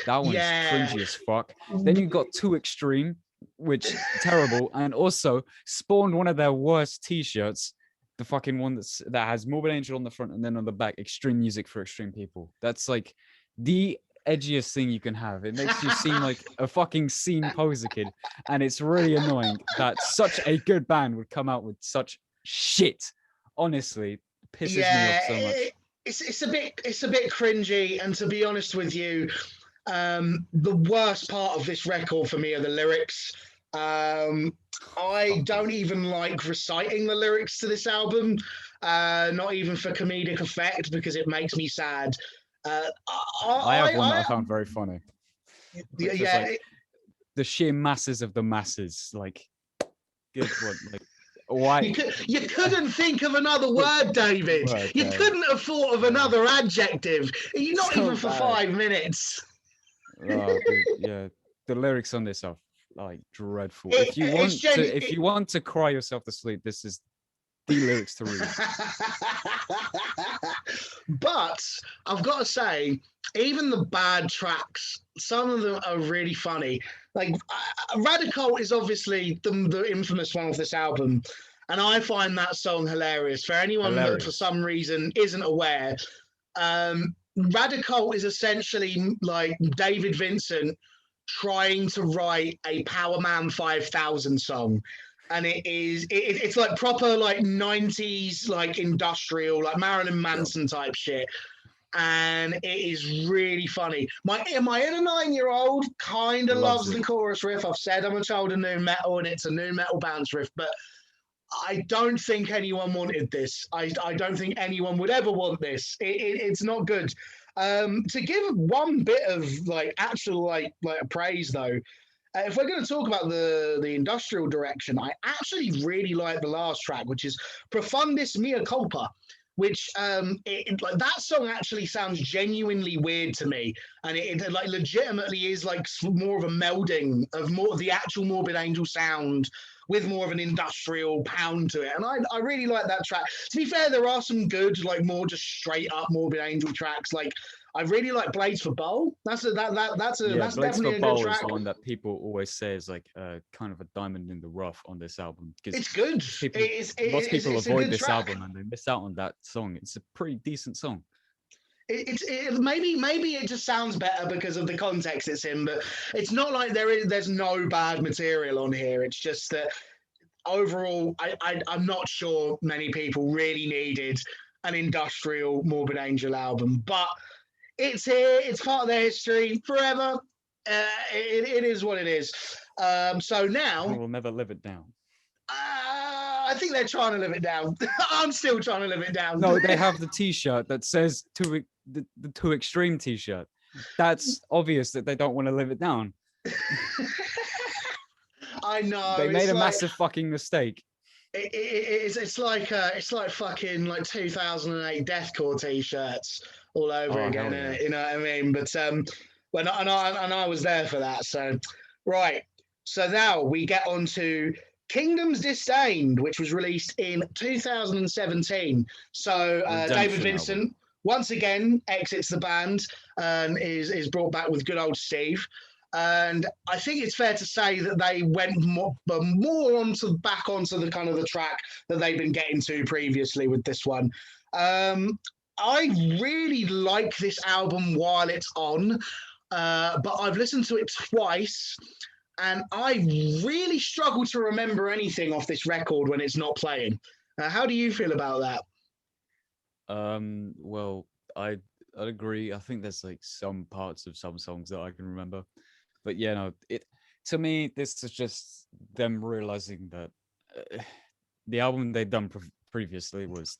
That one's cringy as fuck. Then you got Too Extreme, which terrible, and also spawned one of their worst t-shirts, the fucking one that has Morbid Angel on the front and then on the back, Extreme Music for Extreme People. That's like the edgiest thing you can have. It makes you seem like a fucking scene poser kid, and it's really annoying that such a good band would come out with such shit. Honestly, pisses me off so much. It's a bit cringy, and to be honest with you, the worst part of this record for me are the lyrics. I don't even like reciting the lyrics to this album, not even for comedic effect, because it makes me sad. I have one that I found very funny. Yeah, like, the sheer masses of the masses, like, good one, like. Why? You couldn't think of another word, David. You couldn't have thought of another adjective. You're not so even for 5 minutes. Yeah, the lyrics on this are like dreadful. If you want to cry yourself to sleep, this is the lyrics to read. But I've got to say, even the bad tracks, some of them are really funny. Like Radical is obviously the infamous one of this album, and I find that song hilarious. For anyone that for some reason isn't aware, Radical is essentially like David Vincent trying to write a Power Man 5000 song. And it's like proper like 90s like industrial, like Marilyn Manson type shit. And it is really funny. My inner 9-year-old kind of loves the chorus riff. I've said I'm a child of nu metal, and it's a nu metal bounce riff, but I don't think anyone wanted this. I don't think anyone would ever want this. It's not good. To give one bit of like actual like praise though, if we're going to talk about the industrial direction, I actually really like the last track, which is Profundis Mea Culpa. which like that song actually sounds genuinely weird to me, and it like legitimately is like more of a melding of more of the actual Morbid Angel sound with more of an industrial pound to it, and I really like that track. To be fair, there are some good like more just straight up Morbid Angel tracks. Like I really like Blades for Bowl. That's Blades definitely for a good Bowl track. is one that people always say is like kind of a diamond in the rough on this album, because It's good. most people It's a avoid good this track. album and they miss out on that song. It's a pretty decent song. Maybe it just sounds better because of the context it's in, but it's not like there's no bad material on here. It's just that overall, I'm not sure many people really needed an industrial Morbid Angel album, but it's here. It's part of their history forever. It is what it is. So now We will never live it down. I think they're trying to live it down. I'm still trying to live it down. No, they have the T-shirt that says the Too Extreme T-shirt. That's obvious that they don't want to live it down. I know. They made a massive fucking mistake. It's like fucking like 2008 deathcore t-shirts all over again. Yeah. You know what I mean? But when I was there for that. So right. So now we get on to Kingdoms Disdained, which was released in 2017. So David Vincent album. once again exits the band and is brought back with good old Steve. And I think it's fair to say that they went more back onto the kind of the track that they've been getting to previously with this one. I really like this album while it's on, but I've listened to it twice, and I really struggle to remember anything off this record when it's not playing. How do you feel about that? Well, I'd agree. I think there's like some parts of some songs that I can remember. But yeah, no, to me, this is just them realizing that the album they'd done previously was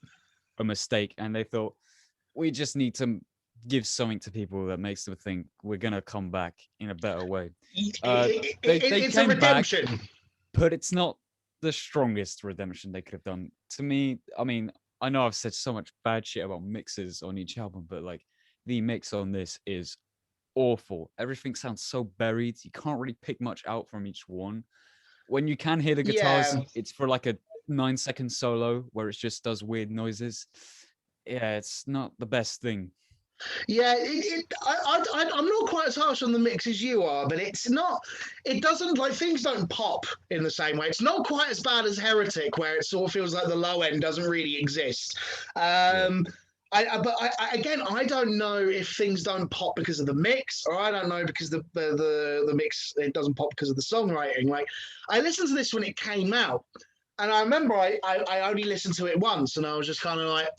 a mistake, and they thought, we just need to give something to people that makes them think we're gonna come back in a better way. It's a redemption, back, but it's not the strongest redemption they could have done. To me, I mean, I know I've said so much bad shit about mixes on each album, but like the mix on this is awful. Everything sounds so buried. You can't really pick much out from each one. When you can hear the guitars, it's for like a 9-second solo where it just does weird noises. Yeah, it's not the best thing. Yeah, I'm not quite as harsh on the mix as you are, but it doesn't, like, things don't pop in the same way. It's not quite as bad as Heretic, where it sort of feels like the low end doesn't really exist. Again, I don't know if things don't pop because of the mix, or I don't know because the mix, it doesn't pop because of the songwriting. Like, I listened to this when it came out, and I remember I only listened to it once, and I was just kind of like,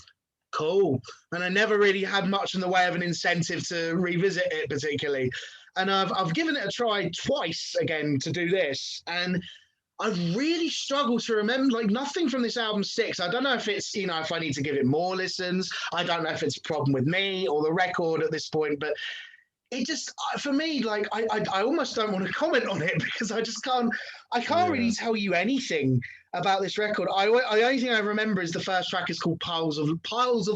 cool. And I never really had much in the way of an incentive to revisit it particularly. And I've given it a try twice again to do this, and I've really struggled to remember, like, nothing from this album sticks. I don't know if it's, if I need to give it more listens. I don't know if it's a problem with me or the record at this point, but it just, for me, like, I almost don't want to comment on it because I can't really tell you anything about this record. The only thing I remember is the first track is called Piles of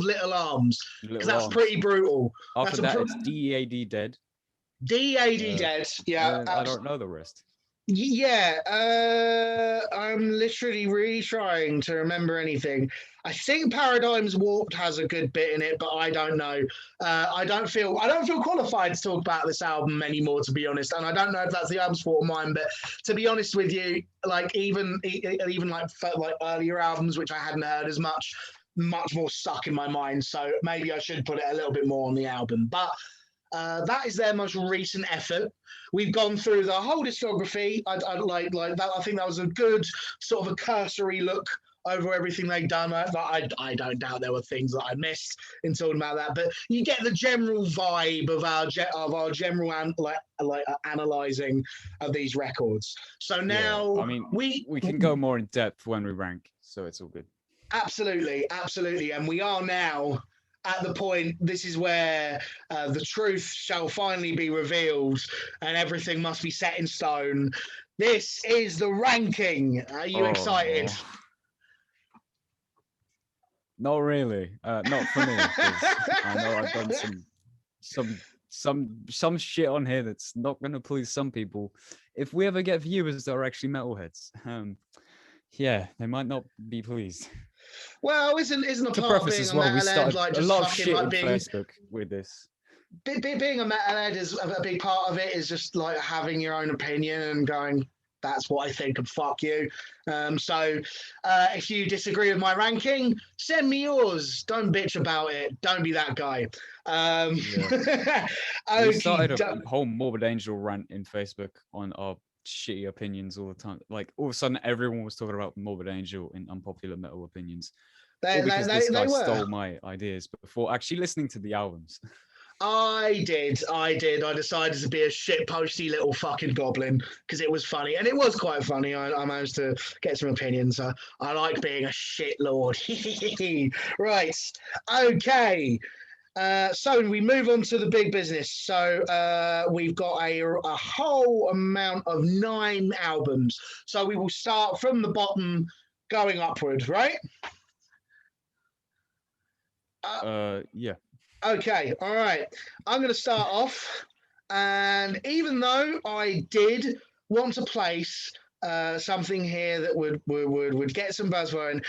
Little Arms, because that's pretty brutal. After that, it's DEAD Dead. DEAD Dead, yeah. I don't know the rest. Yeah, I'm literally really trying to remember anything. I think Paradigms Warped has a good bit in it, but I don't know. I don't feel qualified to talk about this album anymore, to be honest. And I don't know if that's the album's fault or mine. But to be honest with you, like even like earlier albums, which I hadn't heard as much more stuck in my mind. So maybe I should put it a little bit more on the album. But that is their most recent effort. We've gone through the whole discography. I like that. I think that was a good sort of a cursory look over everything they've done. I don't doubt there were things that I missed in talking about that, but you get the general vibe of our general analyzing of these records. So now, I mean, we can go more in depth when we rank, so it's all good. Absolutely, and we are now at the point, this is where the truth shall finally be revealed and everything must be set in stone. This is the ranking. Are you excited? Not really. Not for me, 'cause I know I've done some shit on here that's not gonna please some people. If we ever get viewers that are actually metalheads, yeah, they might not be pleased. Well, isn't a To part of preface being as a well, we metalhead started like a just lot of fucking shit like in being Facebook with this. being a metalhead is a big part of it is just like having your own opinion and going, that's what I think and fuck you. So if you disagree with my ranking, send me yours. Don't bitch about it. Don't be that guy. Yeah. We started Okey a whole Morbid Angel rant in Facebook on our shitty opinions all the time. Like all of a sudden, everyone was talking about Morbid Angel and unpopular metal opinions, all because this guy they were. stole my ideas before actually listening to the albums. I did. I decided to be a shit posty little fucking goblin because it was funny, and it was quite funny. I managed to get some opinions. I like being a shit lord. Right. Okay. So we move on to the big business. So we've got a whole amount of 9 albums. So we will start from the bottom, going upward. Right. Yeah. Okay, all right. I'm going to start off, and even though I did want to place something here that would get some buzz going,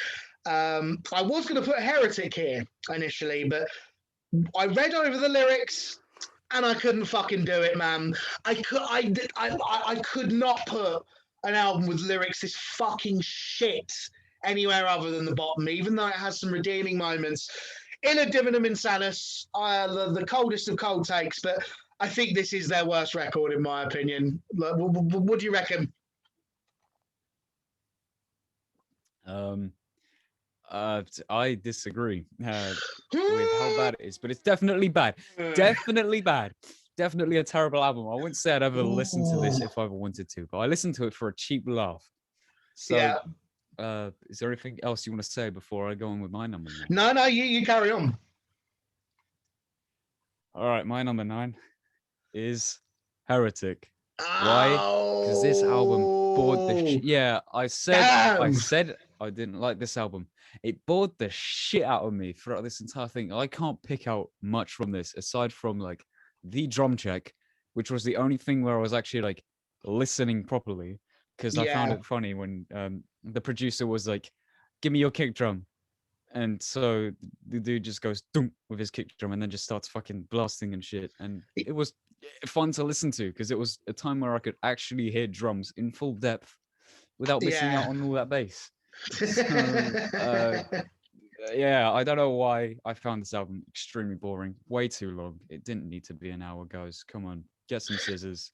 I was going to put Heretic here initially, but I read over the lyrics and I couldn't fucking do it, man. I could not put an album with lyrics this fucking shit anywhere other than the bottom, even though it has some redeeming moments. In a Divinum Insanus, the coldest of cold takes, but I think this is their worst record, in my opinion. What do you reckon? I disagree with how bad it is, but it's definitely bad. Definitely bad. Definitely a terrible album. I wouldn't say I'd ever listen to this if I ever wanted to, but I listened to it for a cheap laugh. So, Yeah. Is there anything else you want to say before I go on with my number 9? No, you carry on. All right, my number 9 is Heretic. Why? Because this album bored the shit. Yeah, I said I didn't like this album. It bored the shit out of me throughout this entire thing. I can't pick out much from this aside from like the drum check, which was the only thing where I was actually like listening properly. Because I found it funny when the producer was like, "Give me your kick drum," and so the dude just goes doom with his kick drum and then just starts fucking blasting and shit. And it was fun to listen to because it was a time where I could actually hear drums in full depth without missing out on all that bass. So, yeah, I don't know why I found this album extremely boring. Way too long. It didn't need to be an hour, guys. Come on, get some scissors.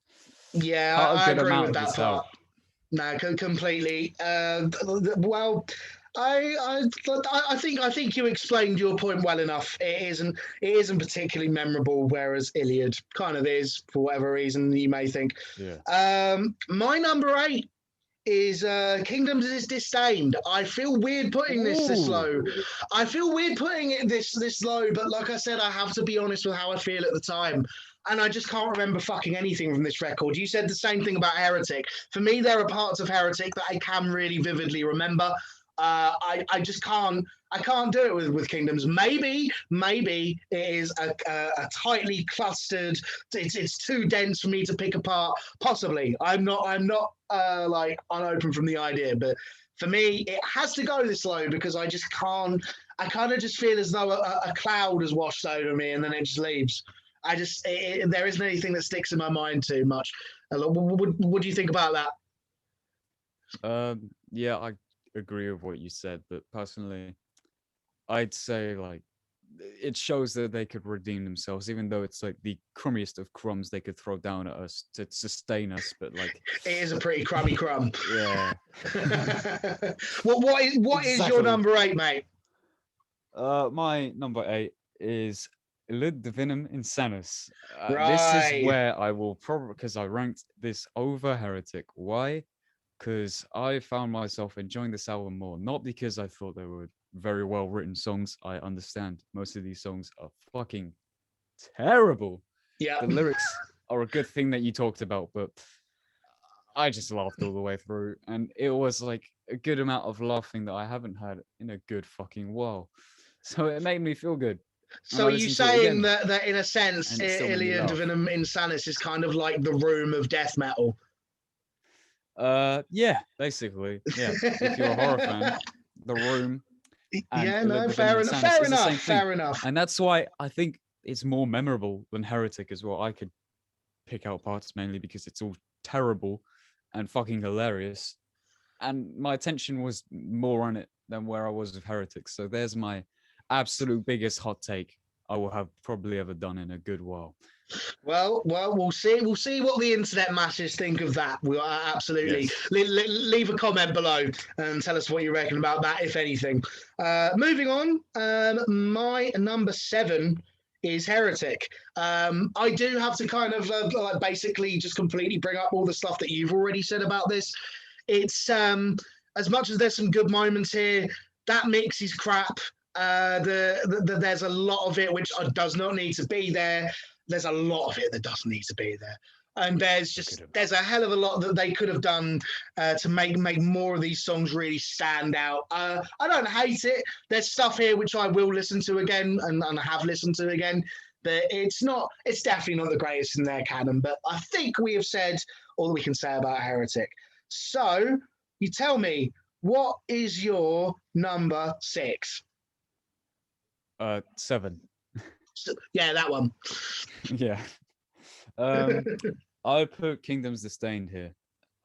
Yeah, Cut a I good agree amount with of that this part. out. No, completely. Well, I think you explained your point well enough. It isn't particularly memorable, whereas Iliad kind of is for whatever reason you may think. Yeah. My number 8 is Kingdoms is Disdained. I feel weird putting this low. I feel weird putting it this low, but like I said, I have to be honest with how I feel at the time. And I just can't remember fucking anything from this record. You said the same thing about Heretic. For me, there are parts of Heretic that I can really vividly remember. I just can't. I can't do it with Kingdoms. Maybe it is a tightly clustered. It's too dense for me to pick apart. Possibly, I'm not like unopen from the idea, but for me, it has to go this low because I just can't. I kind of just feel as though a cloud has washed over me and then it just leaves. There isn't anything that sticks in my mind too much. What do you think about that? Yeah, I agree with what you said, but personally, I'd say like it shows that they could redeem themselves, even though it's like the crummiest of crumbs they could throw down at us to sustain us. But like, it is a pretty crummy crumb. Yeah. What is your number 8, mate? My number 8 is Lid Divinum Insanus. Right. This is where I will probably, because I ranked this over Heretic. Why? Because I found myself enjoying this album more, not because I thought they were very well written songs. I understand most of these songs are fucking terrible. Yeah. The lyrics are a good thing that you talked about, but I just laughed all the way through, and it was like a good amount of laughing that I haven't had in a good fucking while. So it made me feel good. And So I are you listened to it saying again, that in a sense, and it still made me Iliad laugh. Divinum Insanus is kind of like the room of death metal? Yeah, basically, yeah. If you're a horror fan, The Room and Yeah, Illa no, Divinum fair enough. Insanus Fair is the enough. same thing, Fair enough. and that's why I think it's more memorable than Heretic as well. I could pick out parts mainly because it's all terrible and fucking hilarious, and my attention was more on it than where I was with Heretics. So there's my absolute biggest hot take I will have probably ever done in a good while. Well, we'll see. We'll see what the internet masses think of that. We'll absolutely Yes. leave a comment below and tell us what you reckon about that, if anything. Moving on, my number 7 is Heretic. I do have to kind of like basically just completely bring up all the stuff that you've already said about this. It's as much as there's some good moments here, that mix is crap. There's a lot of it which does not need to be there. There's a lot of it that doesn't need to be there, and there's a hell of a lot that they could have done to make more of these songs really stand out. I don't hate it. There's stuff here which I will listen to again, and I have listened to again. But it's definitely not the greatest in their canon. But I think we have said all that we can say about Heretic. So you tell me, what is your number 6? 7. Yeah, that one. Yeah. I put Kingdom's Disdained here.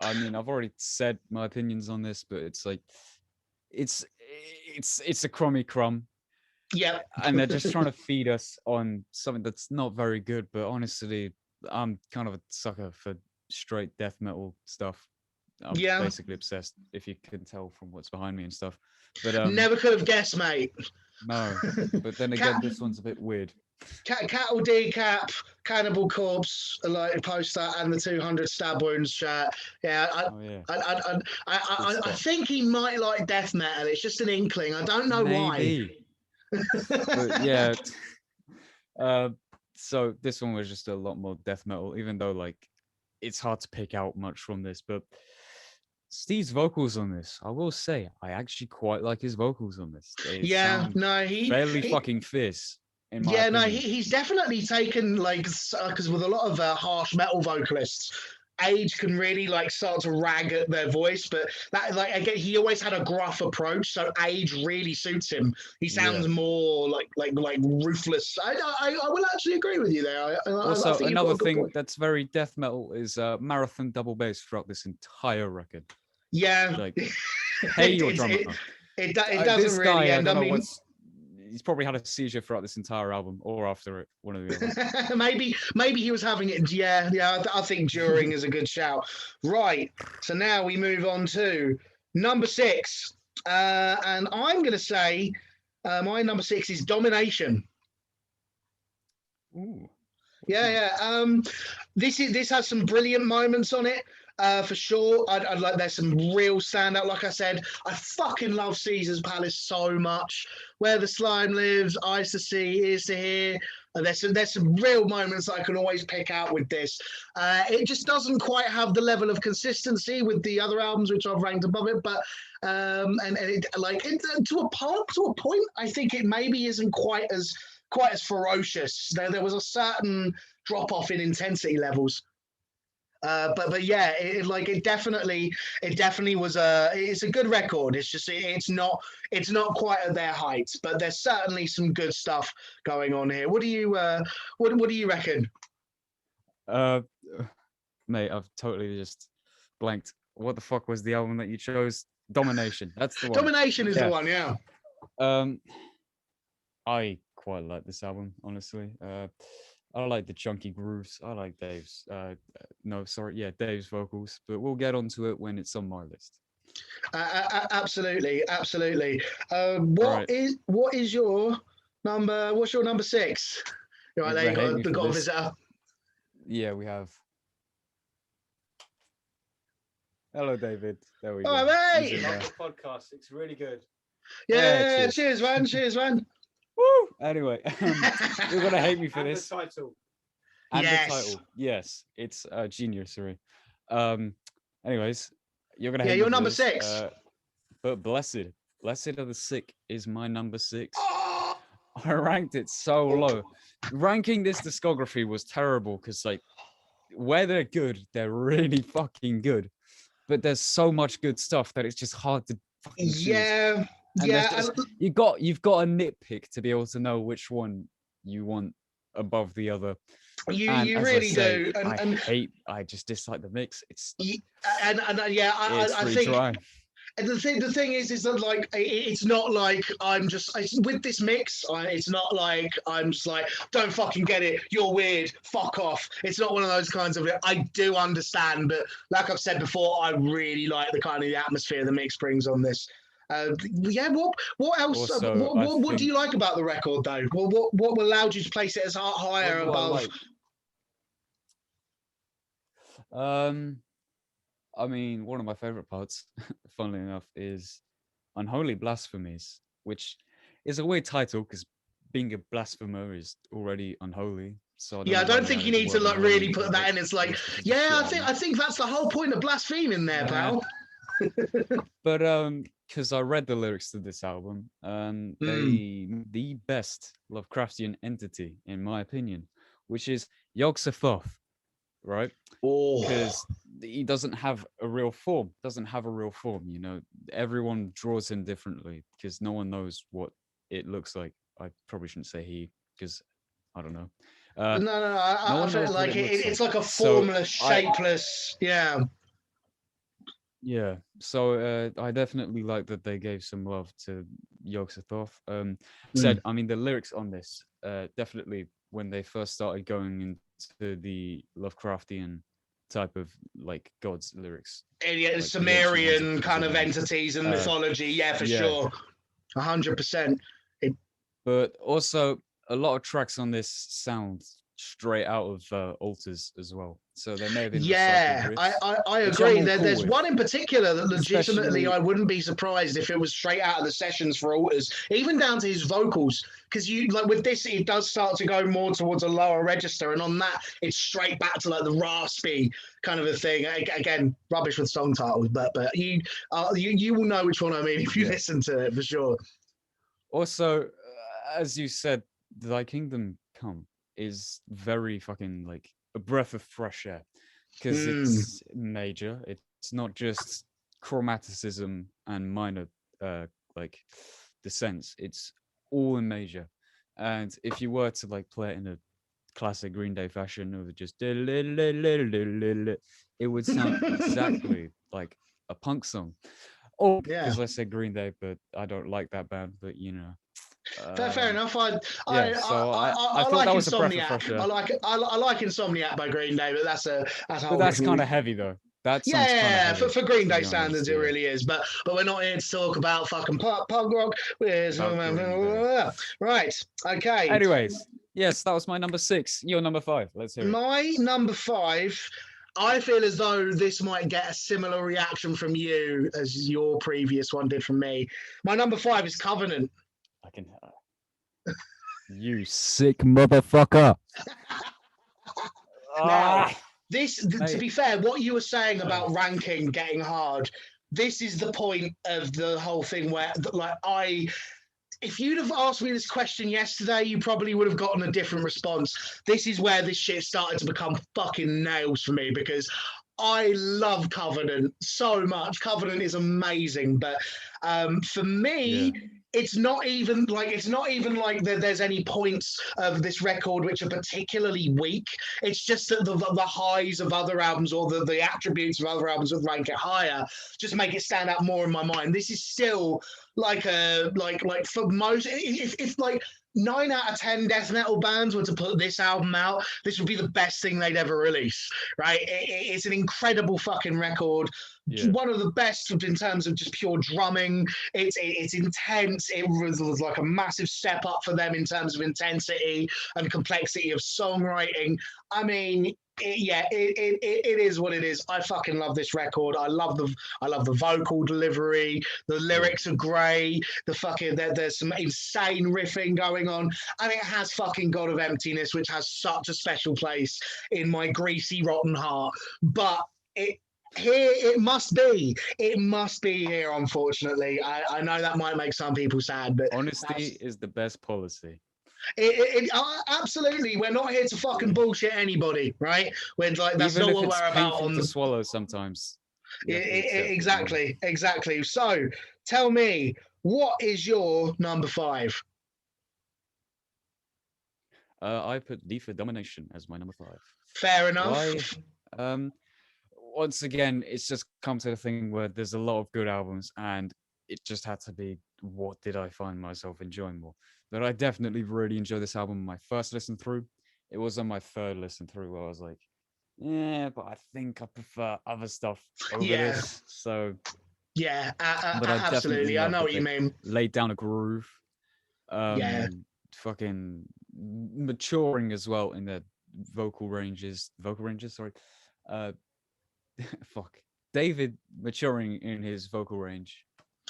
I mean, I've already said my opinions on this, but it's like, it's a crummy crumb, Yeah. and they're just trying to feed us on something that's not very good. But honestly, I'm kind of a sucker for straight death metal stuff. I'm Yeah. basically obsessed, if you can tell from what's behind me and stuff. But Never could have guessed, mate. no. But then again, this one's a bit weird. Cattle decap, Cannibal Corpse, like poster, and the 200 stab wounds shirt. Yeah, I think he might like death metal. It's just an inkling. I don't know Maybe. why. But yeah. So this one was just a lot more death metal, even though like it's hard to pick out much from this. But Steve's vocals on this, I will say, I actually quite like his vocals on this. They sound fairly fucking fierce. In my opinion. He's definitely taken like because with a lot of harsh metal vocalists, age can really like start to rag at their voice, but that like again he always had a gruff approach, so age really suits him. He sounds more like ruthless. I will actually agree with you there. Also, I think another thing that's very death metal is marathon double bass throughout this entire record. Yeah, like pay your drummer. It doesn't really end. I mean, he's probably had a seizure throughout this entire album or after it, one of the other. maybe he was having it. Yeah. I think during is a good shout. Right. So now we move on to number 6, and I'm going to say my number 6 is Domination. Ooh. Yeah. This has some brilliant moments on it. For sure, I'd like there's some real standout. Like I said, I fucking love Caesar's Palace so much. Where the Slime Lives, Eyes to See, Ears to Hear. There's some real moments I can always pick out with this. It just doesn't quite have the level of consistency with the other albums which I've ranked above it, but to a point, I think it maybe isn't quite as ferocious. There was a certain drop off in intensity levels. But yeah, it definitely was it's a good record. It's just it's not quite at their heights, but there's certainly some good stuff going on here. What do you reckon? Mate, I've totally just blanked. What the fuck was the album that you chose? Domination. That's the one. Domination is the one, yeah. I quite like this album, honestly. I like the chunky grooves. I like Dave's. Dave's vocals. But we'll get onto it when it's on my list. Absolutely. What is your number? What's your number 6? Right there, you got a visitor. Yeah, we have. Hello, David. There we go. All right, mate. Podcast. It's really good. Yeah, cheers, man. Cheers, man. Woo! Anyway, you're gonna hate me for this. The title. And the title. Yes, it's geniusery. Anyways, you're gonna hate me you're for number this, 6. but Blessed of the Sick is my number 6. Oh, I ranked it so low. Ranking this discography was terrible because, like, where they're good, they're really fucking good. But there's so much good stuff that it's just hard to fucking choose. Yeah, And there's yeah. just, you've got a nitpick to be able to know which one you want above the other. You really do. I just dislike the mix. It's Yeah, it's I really think. dry. And the thing is that like it's not like I'm just with this mix. It's not like I'm just like, don't fucking get it. You're weird. Fuck off. It's not one of those kinds of. I do understand, but like I've said before, I really like the kind of the atmosphere the mix brings on this. Yeah. What else? Also, what do you like about the record though? What allowed you to place it as higher above? I mean, one of my favorite parts, funnily enough, is Unholy Blasphemies, which is a weird title because being a blasphemer is already unholy. So I don't think you need to like really put that in. It's like, yeah, I think that's the whole point of blaspheming there, pal. But because I read the lyrics to this album, the best Lovecraftian entity, in my opinion, which is Yog-Sothoth, right? Because he doesn't have a real form. You know, everyone draws him differently because no one knows what it looks like. I probably shouldn't say he because I don't know. I feel like it's like a formless, shapeless. Yeah. Yeah, so I definitely like that they gave some love to Yog-Sothoth. I mean, the lyrics on this, definitely when they first started going into the Lovecraftian type of like gods lyrics. Yeah, like Sumerian kind of entities and mythology. Yeah, for sure. 100%. But also, a lot of tracks on this sound straight out of Altars as well. So they may have been riffs, I agree. There's one in particular that legitimately I wouldn't be surprised if it was straight out of the sessions for Altars, even down to his vocals. Because you like with this, it does start to go more towards a lower register, and on that, it's straight back to like the raspy kind of a thing. Again, rubbish with song titles, but you will know which one I mean if you listen to it for sure. Also, as you said, Thy Kingdom Come is very fucking like a breath of fresh air because it's major. It's not just chromaticism and minor like descents. It's all in major. And if you were to like play it in a classic Green Day fashion of just it would sound exactly like a punk song. Or because I said Green Day, but I don't like that band, but you know. Fair enough. I thought that was a breath of fresh air. I like Insomniac by Green Day, but that's kind of heavy though. For Green Day standards, it really is. But we're not here to talk about fucking punk rock. Right. Okay. Anyways, yes, that was my number 6. Your number 5. Let's hear it. My number 5. I feel as though this might get a similar reaction from you as your previous one did from me. My number 5 is Covenant. I can. You sick motherfucker. Now, to be fair, what you were saying about ranking getting hard, this is the point of the whole thing where, like, if you'd have asked me this question yesterday, you probably would have gotten a different response. This is where this shit started to become fucking nails for me because I love Covenant so much. Covenant is amazing, but for me, it's not even like there's any points of this record which are particularly weak. It's just that the highs of other albums or the attributes of other albums that rank it higher just make it stand out more in my mind. This is still like for most, if like 9 out of 10 death metal bands were to put this album out, this would be the best thing they'd ever release, right? It's an incredible fucking record. One of the best in terms of just pure drumming. It's intense. It was like a massive step up for them in terms of intensity and complexity of songwriting. I mean, it is what it is. I fucking love this record. I love the vocal delivery. The lyrics are great. There's some insane riffing going on, and it has fucking God of Emptiness, which has such a special place in my greasy rotten heart. But Here it must be. It must be here. Unfortunately, I know that might make some people sad, but Honesty is the best policy. absolutely, we're not here to fucking bullshit anybody, right? We're like that's Even not if what it's we're about painful on to the. swallow sometimes. You have to accept it, Exactly, exactly. So, tell me, what is your number 5? I put D for Domination as my number 5. Fair enough. Why? Um, Once again, it's just come to the thing where there's a lot of good albums, and it just had to be what did I find myself enjoying more. But I definitely really enjoyed this album on my first listen through. It was on my third listen through where I was like, yeah, but I think I prefer other stuff over Yeah, this. So, yeah, but I definitely absolutely. I know loved what you it. mean. Laid down a groove. Yeah, Fucking maturing as well in the vocal ranges, sorry. Uh, fuck. David maturing in his vocal range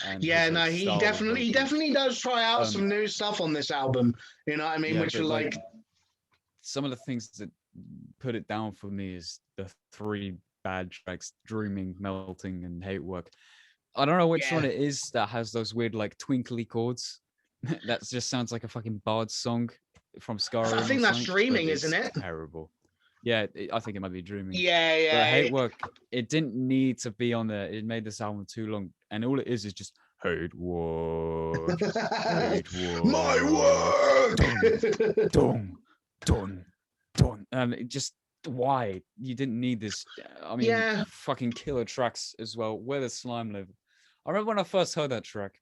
and his yeah. like No, he style of definitely, he vocals. definitely does try out Um, some new stuff on this album. You know what I mean? yeah, Which are but like like, some of the things that put it down for me is the 3 bad tracks: Dreaming, Melting, and Hate Work. I don't know which yeah. one it is that has those weird like twinkly chords. That just sounds like a fucking bard song from I Skyrim or think that's something, but dreaming, isn't it's it? terrible. Yeah, I think it might be Dreaming. Yeah, But Hate yeah. Work, it didn't need to be on there. It made this album too long, and all it is just Hate Work, Hate Work, My dun work. dun dun dun, and it just why you didn't need this. I mean, Yeah, fucking killer tracks as well. Where the slime live. I remember when I first heard that track,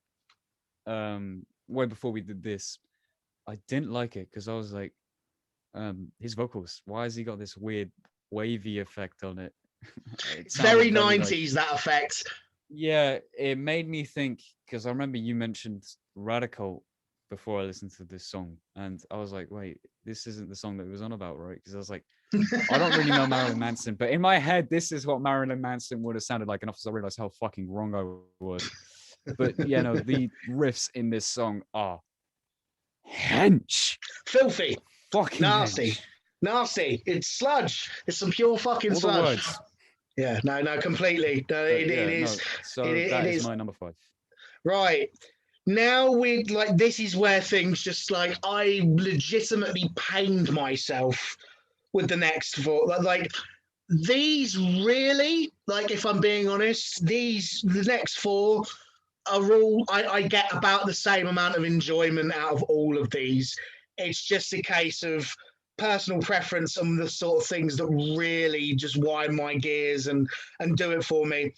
way before we did this. I didn't like it because I was like, his vocals. Why has he got this weird wavy effect on it? It it's sounded very very like, 90s that effect. yeah. It made me think because I remember you mentioned Radical before I listened to this song, and I was like, wait, this isn't the song that it was on about, right? Because I was like, I don't really know Marilyn Manson, but in my head, this is what Marilyn Manson would have sounded like, and I realized how fucking wrong I was. But yeah, no, the riffs in this song are hench, Filthy, fucking nasty, hench. nasty. It's sludge. It's some pure fucking All the sludge. words. Yeah, no, completely. No, it Yeah, is. no. So It that is is my number 5. right. Now we like this is where things just like I legitimately pained myself with the next 4. Like these really, like if I'm being honest, the next 4 are all I get about the same amount of enjoyment out of all of these. It's just a case of personal preference and the sort of things that really just wind my gears and do it for me.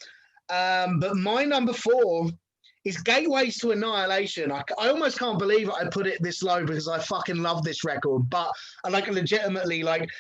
But my number 4 is Gateways to Annihilation. I almost can't believe I put it this low because I fucking love this record. But I like legitimately like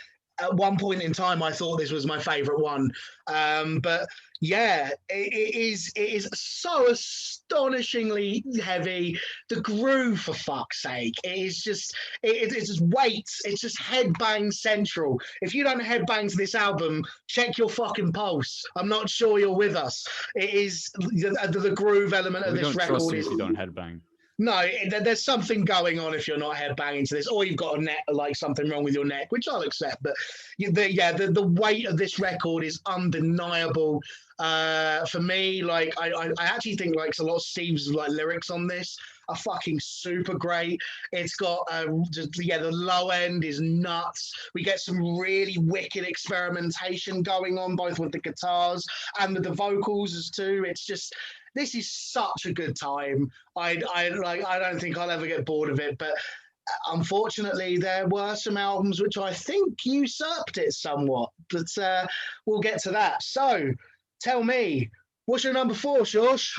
at one point in time I thought this was my favorite one. But yeah, it is so astonishingly heavy. The groove, for fuck's sake, it is just it's just weights. It's just headbang central. If you don't headbang to this album, check your fucking pulse. I'm not sure you're with us. It is the groove element Well, of we this don't trust record you is if you don't headbang. no, there's something going on if you're not headbanging to this, or you've got a neck, like something wrong with your neck, which I'll accept. But the weight of this record is undeniable. For me, like I actually think like a lot of Steve's like lyrics on this are fucking super great. It's got the low end is nuts. We get some really wicked experimentation going on both with the guitars and with the vocals as too. It's just this is such a good time. I don't think I'll ever get bored of it, but unfortunately there were some albums which I think usurped it somewhat, but we'll get to that. So tell me, what's your number 4, Shosh?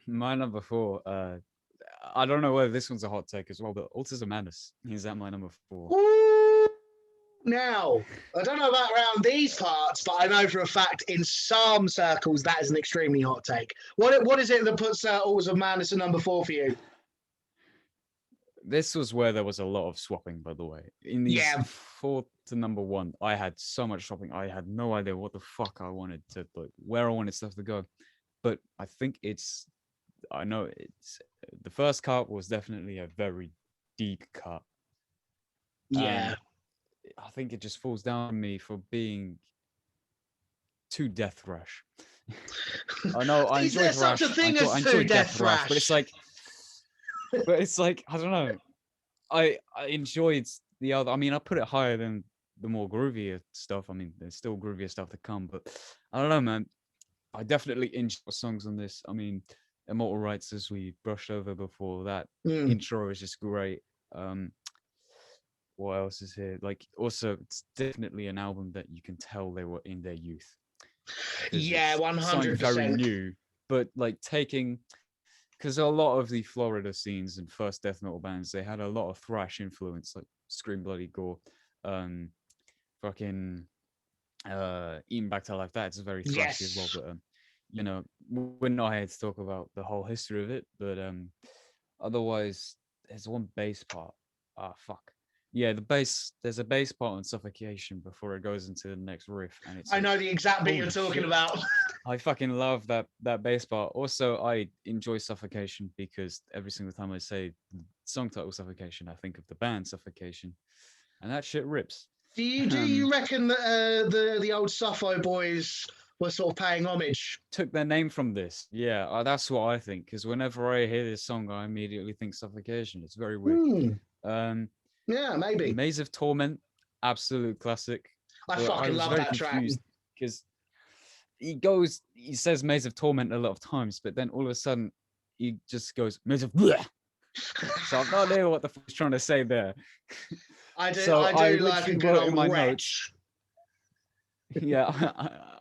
My number 4. I don't know whether this one's a hot take as well, but Autism Madness is at my number 4. Ooh, now, I don't know about around these parts, but I know for a fact in some circles that is an extremely hot take. What is it that puts Autism Madness at number 4 for you? This was where there was a lot of swapping, by the way. In these Yeah, 4 to number 1, I had so much swapping. I had no idea what the fuck I wanted to, like, where I wanted stuff to go. But I think I know it's the first cut was definitely a very deep cut, yeah, and I think it just falls down on me for being too death thrash. I know I Is enjoy there such thrash. a thing as I too enjoy death thrash, but thrash? it's like I don't know. I enjoyed the other. I mean, I put it higher than the more groovier stuff. I mean, there's still groovier stuff to come, but I don't know, man. I definitely enjoy songs on this. I mean, Immortal Rights, as we brushed over before, that Mm. intro is just great. What else is here? Like, also, it's definitely an album that you can tell they were in their youth because Yeah, it's something very 100%. new, but like taking because a lot of the Florida scenes and first death metal bands, they had a lot of thrash influence, like Scream Bloody Gore, um, fucking Eating Back to Life. That's very thrashy as well. Yes. But you know, we're not here to talk about the whole history of it. But otherwise, there's one bass part. Ah, fuck. Yeah, the bass. There's a bass part on Suffocation before it goes into the next riff, and it's I like, know the exact bit you're holy talking shit. about. I fucking love that bass part. Also, I enjoy Suffocation because every single time I say the song title Suffocation, I think of the band Suffocation, and that shit rips. Do you reckon that the old Suffo boys were sort of paying homage? Took their name from this. Yeah, that's what I think. Because whenever I hear this song, I immediately think Suffocation. It's very weird. Um, Yeah, maybe. Maze of Torment, absolute classic. I But I fucking was love very that track. confused because he says Maze of Torment a lot of times, but then all of a sudden he just goes Maze of Bleh. So I'm not sure what the fuck he's trying to say there. I do, So I do like a good wrote in my old notes. wretch. Yeah,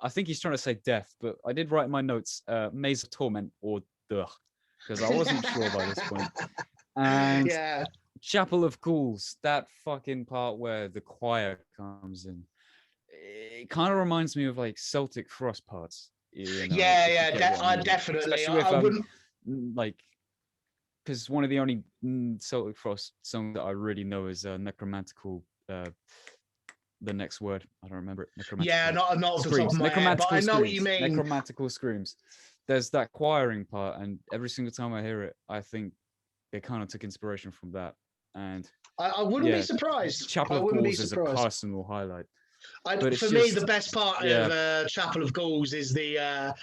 I think he's trying to say death, but I did write in my notes Maze of Torment or Duh, because I wasn't sure by this point. And Yeah. Chapel of Ghouls, that fucking part where the choir comes in, it kind of reminds me of like Celtic Frost parts. You know, Yeah, if you yeah, get what I mean. definitely. Especially with I wouldn't. like, because one of the only Celtic Frost songs that I really know is Necromantical. The next word, I don't remember it. Yeah, Necromantical not off the top Screams. of my head, but I Necromantical know what you Screams. mean. Necromantical Screams. There's that choiring part, and every single time I hear it, I think they kind of took inspiration from that. And I wouldn't be surprised. Chapel I of wouldn't be Ghouls is a surprised. personal highlight. But it's For me, the just, best part yeah, of Chapel of Ghouls is the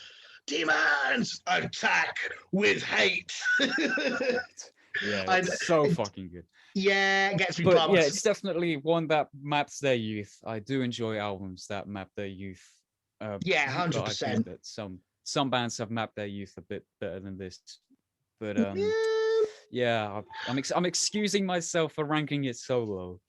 demons attack with hate. yeah, I, it's so it, fucking good. yeah, it gets me But pumped. yeah, it's definitely one that maps their youth. I do enjoy albums that map their youth. Yeah, But I think 100%. that some bands have mapped their youth a bit better than this. But Yeah. yeah, I'm excusing myself for ranking it so low.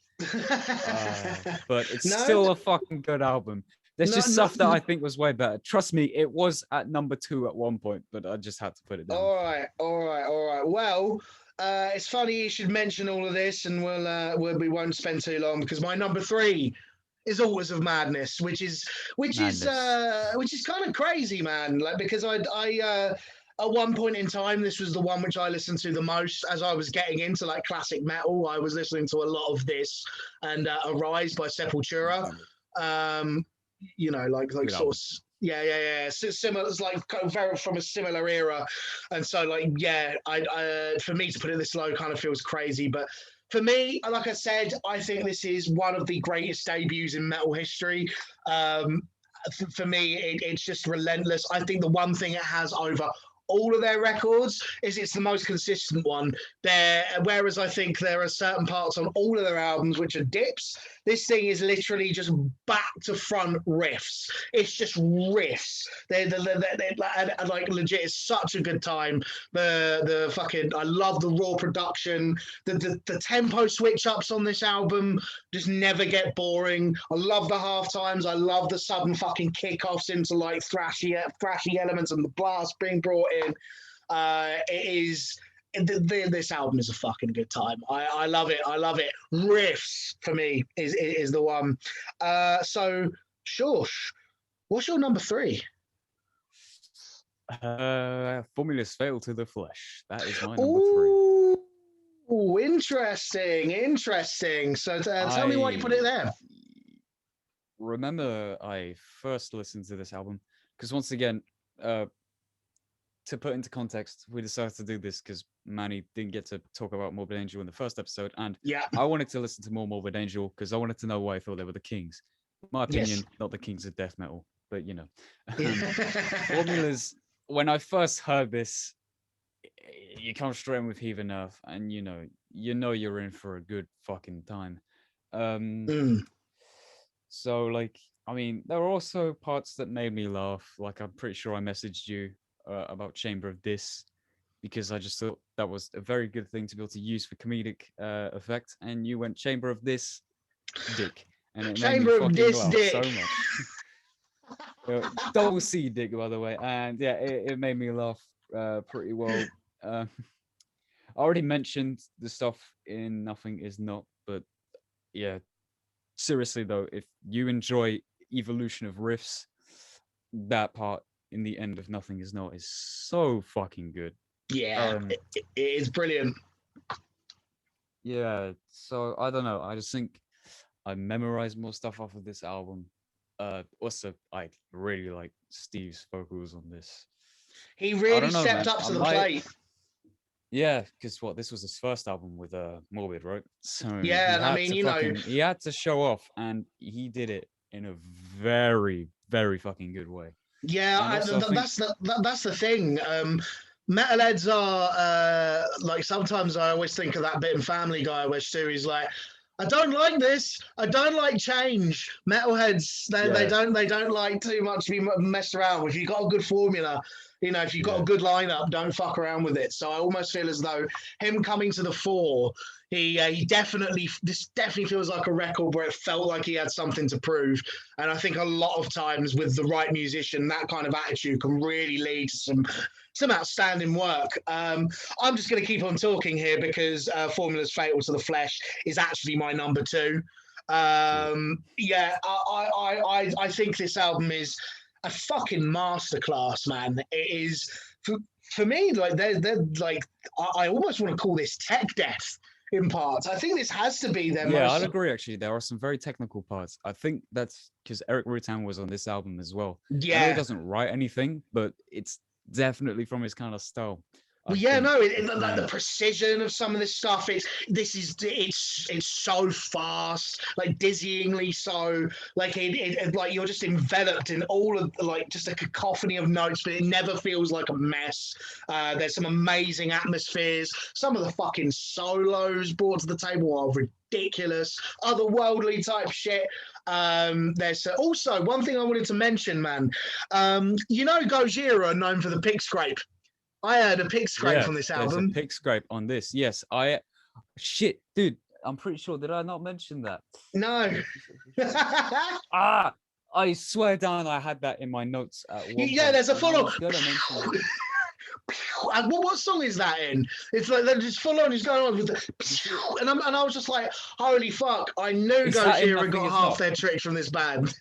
But it's No, still a fucking good album. There's no, just no. stuff that I think was way better. Trust me, it was at number 2 at one point, but I just had to put it down. All right, all right, all right. Well, it's funny you should mention all of this, and we won't spend too long because my number 3 is Altars of Madness, which is kind of crazy, man. Like because I at one point in time this was the one which I listened to the most as I was getting into like classic metal. I was listening to a lot of this and Arise by Sepultura. You know, like Good sort album. of. Yeah. So similar, it's like very from a similar era, and so like I for me to put it this low kind of feels crazy, but for me, like I said, I think this is one of the greatest debuts in metal history. For me, it's just relentless. I think the one thing it has over all of their records is it's the most consistent one. Whereas I think there are certain parts on all of their albums which are dips. This thing is literally just back to front riffs. It's just riffs. They're like legit. It's such a good time. The fucking I love the raw production. The tempo switch ups on this album just never get boring. I love the half times. I love the sudden fucking kickoffs into like thrashy elements and the blast being brought in. It is. This album is a fucking good time. I love it. I love it. Riffs for me is the one. So, Shosh, what's your number 3? Formulas Fail to the Flesh. That is my number 3. Oh, interesting. So tell me why you put it there. Remember, I first listened to this album because once again, to put into context, we decided to do this because Manny didn't get to talk about Morbid Angel in the first episode, and I wanted to listen to more Morbid Angel because I wanted to know why I thought they were the kings. In my opinion, not the kings of death metal. but you know, Yeah. Formulas. When I first heard this, you come straight in with Heathen Earth, and you know you're in for a good fucking time. Um, Mm. so like, I mean, there were also parts that made me laugh. Like, I'm pretty sure I messaged you about Chamber of Dis because I just thought that was a very good thing to be able to use for comedic effect. And you went Chamber of This Dick, and it made me Chamber of fucking this laugh dick. so much. Double C Dick, by the way, and yeah, it made me laugh pretty well. Uh, I already mentioned the stuff in Nothing Is Not, but yeah, seriously though, if you enjoy evolution of riffs, that part in the end of Nothing Is Not is so fucking good. Yeah, it is brilliant. Yeah, so I don't know. I just think I memorized more stuff off of this album. Also, I really like Steve's vocals on this. He I really don't know, stepped man. up I to the might, plate. yeah, because this was his first album with Morbid, right? So Yeah, he and I had mean, to he had to show off, and he did it in a very, very fucking good way. yeah, And also, I think, that's the thing. Metalheads are like sometimes I always think of that bit in Family Guy where Stewie's like, I don't like this. I don't like change. Metalheads, yeah, they don't like too much to be messed around with. If you've got a good formula, if you've got yeah, a good lineup, don't fuck around with it. So I almost feel as though him coming to the fore, he definitely this definitely feels like a record where it felt like he had something to prove. And I think a lot of times with the right musician, that kind of attitude can really lead to some outstanding work. I'm just going to keep on talking here because Formula's Fatal to the Flesh is actually my number two. Yeah, I think this album is a fucking masterclass, man. It is for me like they're like I almost want to call this tech death in parts. I think this has to be their yeah. most. I'd agree. Actually, there are some very technical parts. I think that's because Eric Rutan was on this album as well. I know he Yeah, doesn't write anything, but it's definitely from his kind of style. I well, yeah, think, no, like the and precision of some of this stuff. It's so fast, like dizzyingly so. Like like you're just enveloped in all of like just a cacophony of notes, but it never feels like a mess. There's some amazing atmospheres. Some of the fucking solos brought to the table are ridiculous, otherworldly type shit. There's also one thing I wanted to mention, man. Gojira are known for the pick scrape. I heard a pick scrape yeah, from this there's a album. pick scrape on this. Yes, shit, dude. I'm pretty sure. Did I not mention that? No. Ah, I swear down, I had that in my notes at one Yeah, point, there's a and I follow. was gonna mention it. What song is that in? It's like they're just full on. He's going on with the, and I was just like, holy fuck! I knew Is that in Gojira Nothing got Is half Not? their tricks from this band.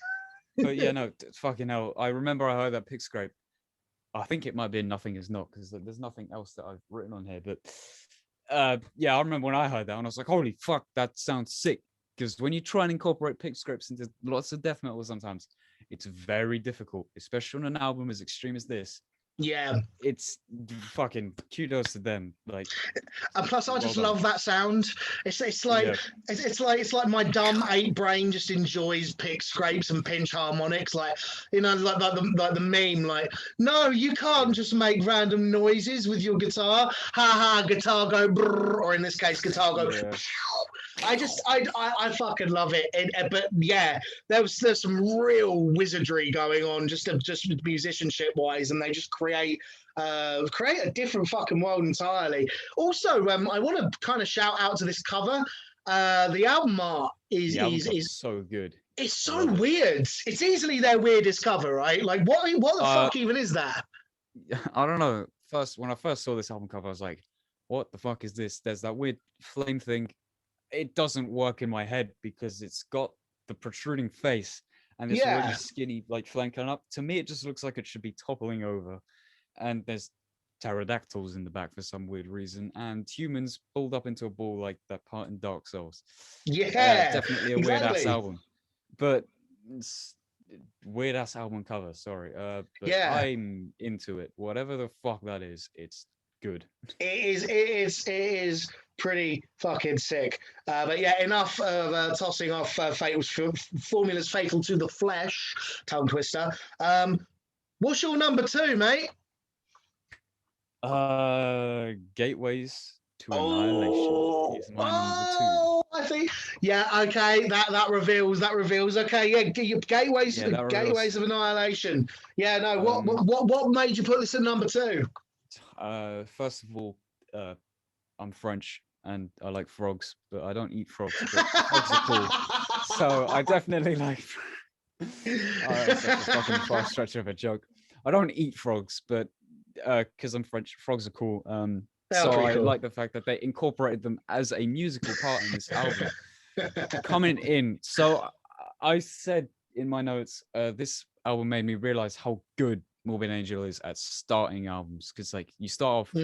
But yeah, no, fucking hell. I remember I heard that pick scrape. I think it might be in Nothing Is Not because there's nothing else that I've written on here. But yeah, I remember when I heard that and I was like, holy fuck, that sounds sick. Because when you try and incorporate pick scrapes into lots of death metal, sometimes it's very difficult, especially on an album as extreme as this. Yeah, It's fucking kudos to them. Like, and plus I well just done. love that sound. Yeah, It's like my dumb eight brain just enjoys pick scrapes and pinch harmonics, like like the meme, like no, you can't yeah, just make random noises with your guitar. Ha ha, guitar go brrr, or in this case, guitar go. yeah. I fucking love it. But yeah, there's some real wizardry going on, just musicianship wise, and they just create a different fucking world entirely. Also, I want to kind of shout out to this cover. The album art The album cover's is so good. it's I so love it. weird. It's easily their weirdest cover, right? Like what the Uh, fuck even is that? I don't know. When I first saw this album cover, I was like, "What the fuck is this?" There's that weird flame thing. It doesn't work in my head because it's got the protruding face and this really Yeah, skinny like flanking up. To me, it just looks like it should be toppling over. And there's pterodactyls in the back for some weird reason, and humans pulled up into a ball like that part in Dark Souls. yeah, Definitely a weird ass exactly. album, but it's weird ass album cover. Sorry, but Yeah. I'm into it. Whatever the fuck that is, it's good. It is pretty fucking sick. But yeah, enough of tossing off formulas fatal to the flesh, tongue twister. What's your number two, mate? Gateways to Annihilation Oh, is my number two. I think, yeah, okay, that reveals. Okay, yeah, gateways, Yeah, that gateways reveals. of annihilation. Yeah, no, what made you put this at number two? First of all, I'm French and I like frogs, but I don't eat frogs. But frogs are cool, so I definitely like. That's such a fucking far stretch of a joke. I don't eat frogs, but because I'm French, frogs are cool. They are So pretty I cool. like the fact that they incorporated them as a musical part in this album. Coming in, so I said in my notes, this album made me realize how good Morbid Angel is at starting albums, because like you start off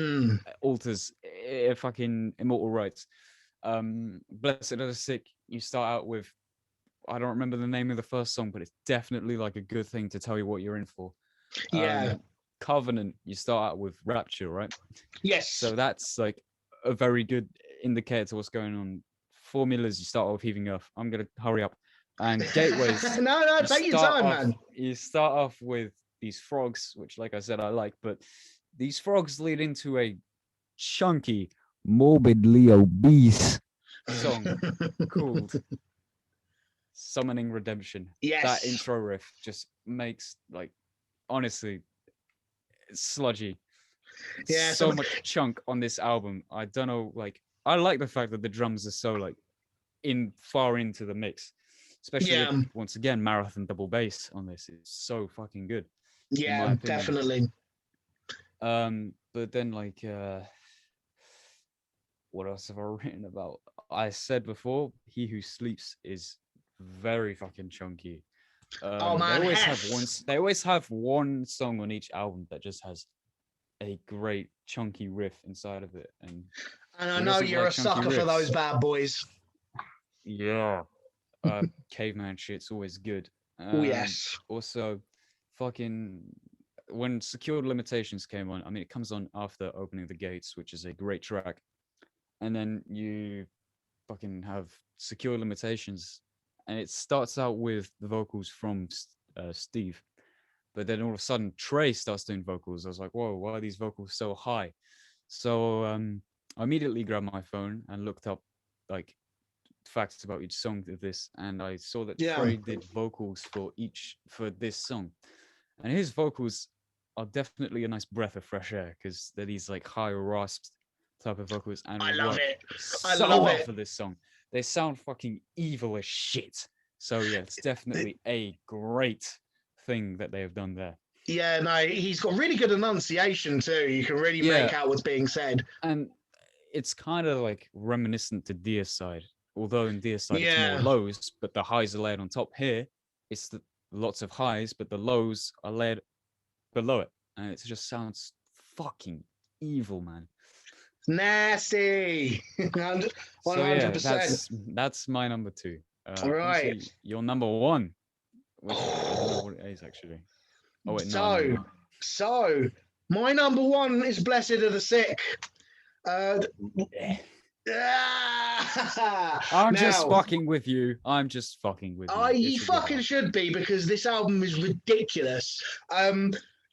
Altars, fucking Immortal Rights, Blessed Are the Sick. You start out with, I don't remember the name of the first song, but it's definitely like a good thing to tell you what you're in for. Yeah. Covenant, you start out with Rapture, right? Yes. So that's like a very good indicator to what's going on. Formulas, you start off Heaving Earth. I'm gonna hurry up. And Gateways. no, take your time, man. You start off with these frogs, which, like I said, I like, but these frogs lead into a chunky, morbidly obese song called Summoning Redemption. Yes. That intro riff just makes, like, honestly, it's sludgy. Yeah, so much chunk on this album. I don't know, like, I like the fact that the drums are so like far into the mix, especially with, once again, marathon double bass on this. It's so fucking good. Yeah, definitely. But then like what else have I written about? I said before, He Who Sleeps is very fucking chunky. Oh man, they always have one song on each album that just has a great chunky riff inside of it, and I know you're a sucker for those bad boys. Yeah. Caveman shit's always good. Oh yes. Also, fucking when Secured Limitations came on, I mean, it comes on after Opening the Gates, which is a great track, and then you fucking have Secure Limitations, and it starts out with the vocals from Steve, but then all of a sudden Trey starts doing vocals. I was like, whoa, why are these vocals so high? So I immediately grabbed my phone and looked up like facts about each song of this, and I saw that Trey did vocals for this song, and his vocals are definitely a nice breath of fresh air, because they're these like high rasped type of vocals, and I love it. I love it for this song. They sound fucking evil as shit. So yeah, it's definitely a great thing that they have done there. Yeah, no, he's got really good enunciation too. You can really make out what's being said. And it's kind of like reminiscent to Deicide, although in Deicide it's more lows, but the highs are layered on top. Here, it's lots of highs, but the lows are layered below it. And it just sounds fucking evil, man. Nasty. 100%. So yeah, that's my number two. All right. Your number one. Which I don't know what it is actually. Oh wait, no. So my number one is Blessed Are the Sick. I'm just fucking with you. You fucking should be, because this album is ridiculous.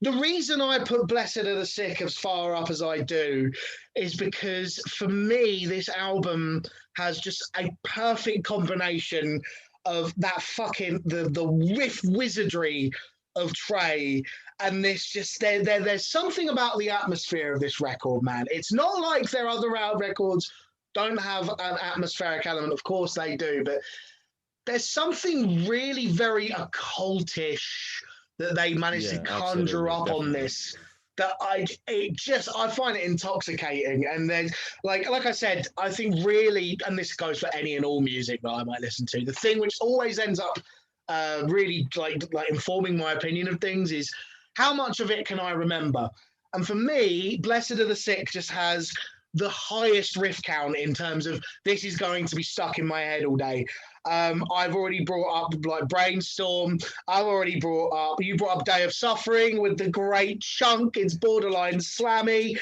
The reason I put Blessed Are the Sick as far up as I do is because for me, this album has just a perfect combination of that fucking the riff wizardry of Trey, and this just there's something about the atmosphere of this record, man. It's not like their other records don't have an atmospheric element. Of course they do, but there's something really very occultish that they managed to conjure up on this, that I find it intoxicating. And then like I said, I think really, and this goes for any and all music that I might listen to, the thing which always ends up really like informing my opinion of things is how much of it can I remember. And for me, Blessed Are the Sick just has the highest riff count in terms of this is going to be stuck in my head all day. I've already brought up like Brainstorm. You brought up Day of Suffering with the great chunk. It's borderline slammy.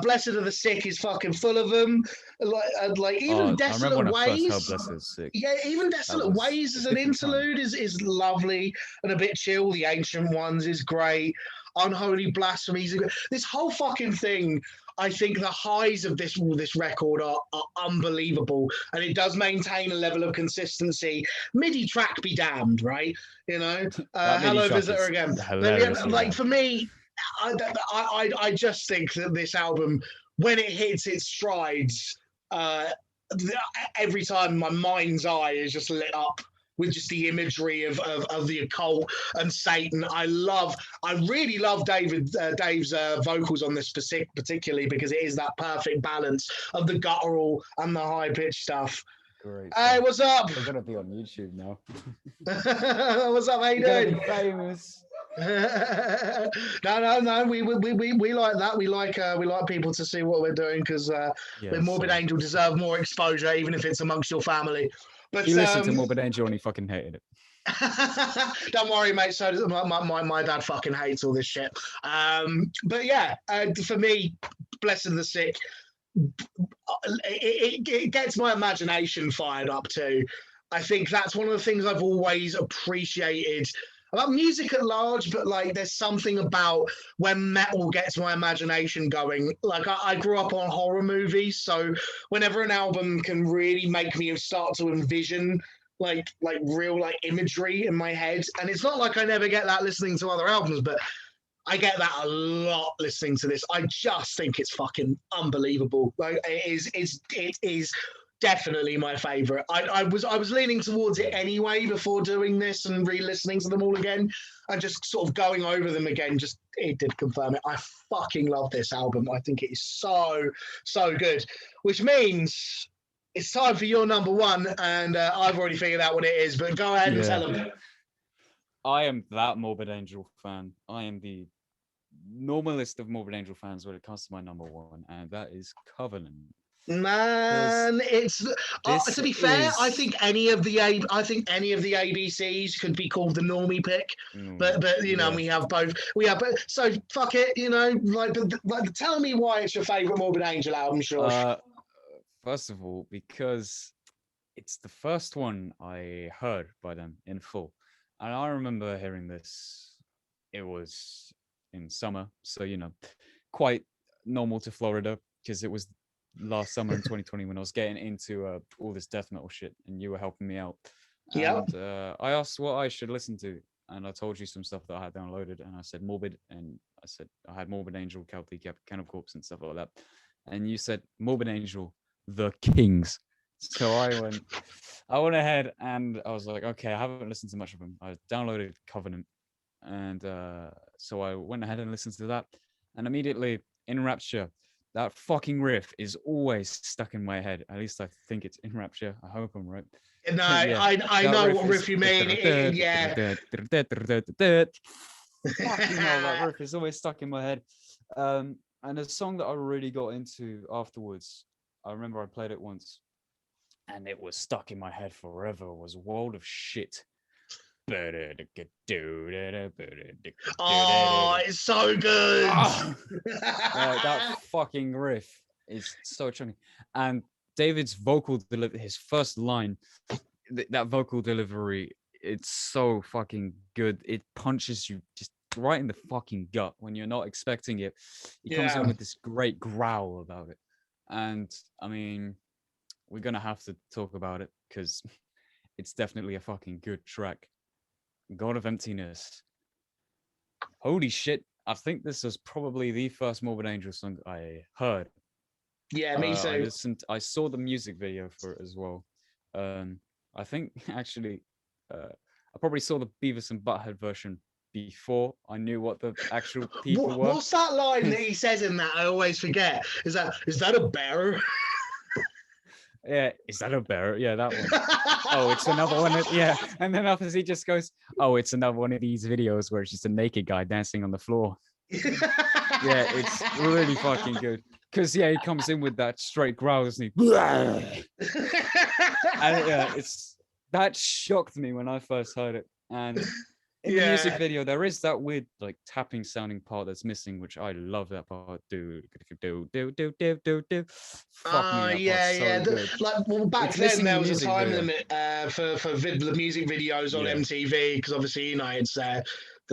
Blessed of the Sick is fucking full of them. Like even Desolate Ways. Yeah, even Desolate Ways as an interlude is lovely and a bit chill. The Ancient Ones is great. Unholy Blasphemies. This whole fucking thing, I think the highs of this record are unbelievable, and it does maintain a level of consistency. MIDI track be damned, right? You know, Hello Visitor again. But yeah, like for me, I just think that this album, when it hits its strides, every time my mind's eye is just lit up with just the imagery of the occult and Satan. I really love Dave's vocals on this particularly because it is that perfect balance of the guttural and the high-pitched stuff. Great. Hey, what's up? We're gonna be on YouTube now. What's up? How you doing? Famous. No. We like that. We like people to see what we're doing because with Morbid Angel deserve more exposure, even if it's amongst your family. But he listened to Morbid Angel and he fucking hated it. Don't worry, mate. So my dad fucking hates all this shit. But yeah, for me, Blessed of the Sick, it gets my imagination fired up too. I think that's one of the things I've always appreciated about music at large, but like there's something about when metal gets my imagination going. Like I grew up on horror movies, so whenever an album can really make me start to envision like real like imagery in my head, and it's not like I never get that listening to other albums, but I get that a lot listening to this. I just think it's fucking unbelievable. Like it is definitely my favorite. I was leaning towards it anyway before doing this and re-listening to them all again and just sort of going over them again. Just it did confirm it. I fucking love this album. I think it is so good. Which means it's time for your number one, and I've already figured out what it is. But go ahead and tell them. I am that Morbid Angel fan. I am the normalist of Morbid Angel fans when it comes to my number one, and that is Covenant. Man, it's to be fair, I think any of the ABCs could be called the normie pick, but you know we have both. So fuck it, you know. Like tell me why it's your favorite Morbid Angel album, Shosh. First of all, because it's the first one I heard by them in full, and I remember hearing this. It was in summer, so you know, quite normal to Florida because it was last summer in 2020 when I was getting into all this death metal shit and you were helping me out. Yeah. I asked what I should listen to and I told you some stuff that I had downloaded and I said Morbid, and I said I had Morbid Angel, Celtic, Can of Corpse and stuff like that. And you said Morbid Angel, the Kings. So I went ahead and I was like, okay, I haven't listened to much of them. I downloaded Covenant and so I went ahead and listened to that, and immediately in Rapture, that fucking riff is always stuck in my head. At least I think it's in Rapture. I hope I'm right. No, yeah, I know what riff you mean. Yeah. Fucking hell, that riff is always stuck in my head. And a song that I really got into afterwards, I remember I played it once, and it was stuck in my head forever, was World of Shit. Oh, it's so good. That fucking riff is so chunky. And David's his first line, that vocal delivery, it's so fucking good. It punches you just right in the fucking gut when you're not expecting it. He comes in with this great growl about it. And I mean, we're going to have to talk about it because it's definitely a fucking good track. God of Emptiness. Holy shit. I think this was probably the first Morbid Angel song I heard. Yeah, me too. I saw the music video for it as well. I think actually, I probably saw the Beavis and Butthead version before I knew what the actual people were. What's that line that he says in that? I always forget. Is that a bear? Yeah, is that a bear? Yeah, that one. Oh, it's another one. Yeah, and then after he just goes, "Oh, it's another one of these videos where it's just a naked guy dancing on the floor." Yeah, it's really fucking good. Because he comes in with that straight growl, doesn't he? And that shocked me when I first heard it. And in the music video, there is that weird like tapping sounding part that's missing, which I love that part. Do. Fuck me, that part's so good. Like, well, back It's then missing there the was a music time video. limit for the music videos on Yeah. MTV, because obviously, you know, it's that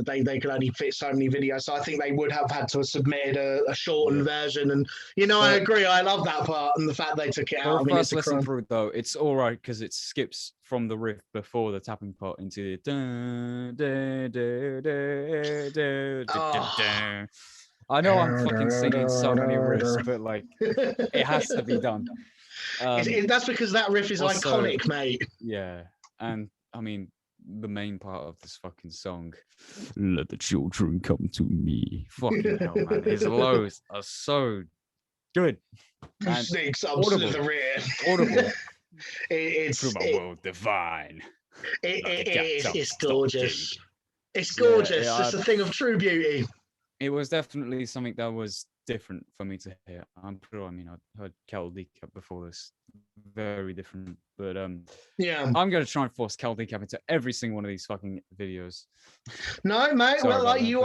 they could only fit so many videos. So I think they would have had to have submitted a shortened version. And, you know, I But agree. I love that part and the fact they took it for out. a I mean, it's first a listen crime. through, though, it's all right because it skips from the riff before the tapping part into the dun, dun, dun, dun, dun, dun, dun, dun. I know I'm fucking singing so many riffs, but like it has to be done. That's because that riff is Also, iconic, mate. yeah, and I mean the main part of this fucking song, "Let the children come to me." Fucking hell, man! His lows are so good and Sneaks up audible. Audible. It's through my world divine. It's gorgeous. It's gorgeous. It's a thing of true beauty. It was definitely something that was different for me to hear. I'm sure. I mean, I'd heard Cal Decap before this, very different. But yeah, I'm gonna try and force Cal Decap into every single one of these fucking videos. No, mate. Sorry Well, like that, you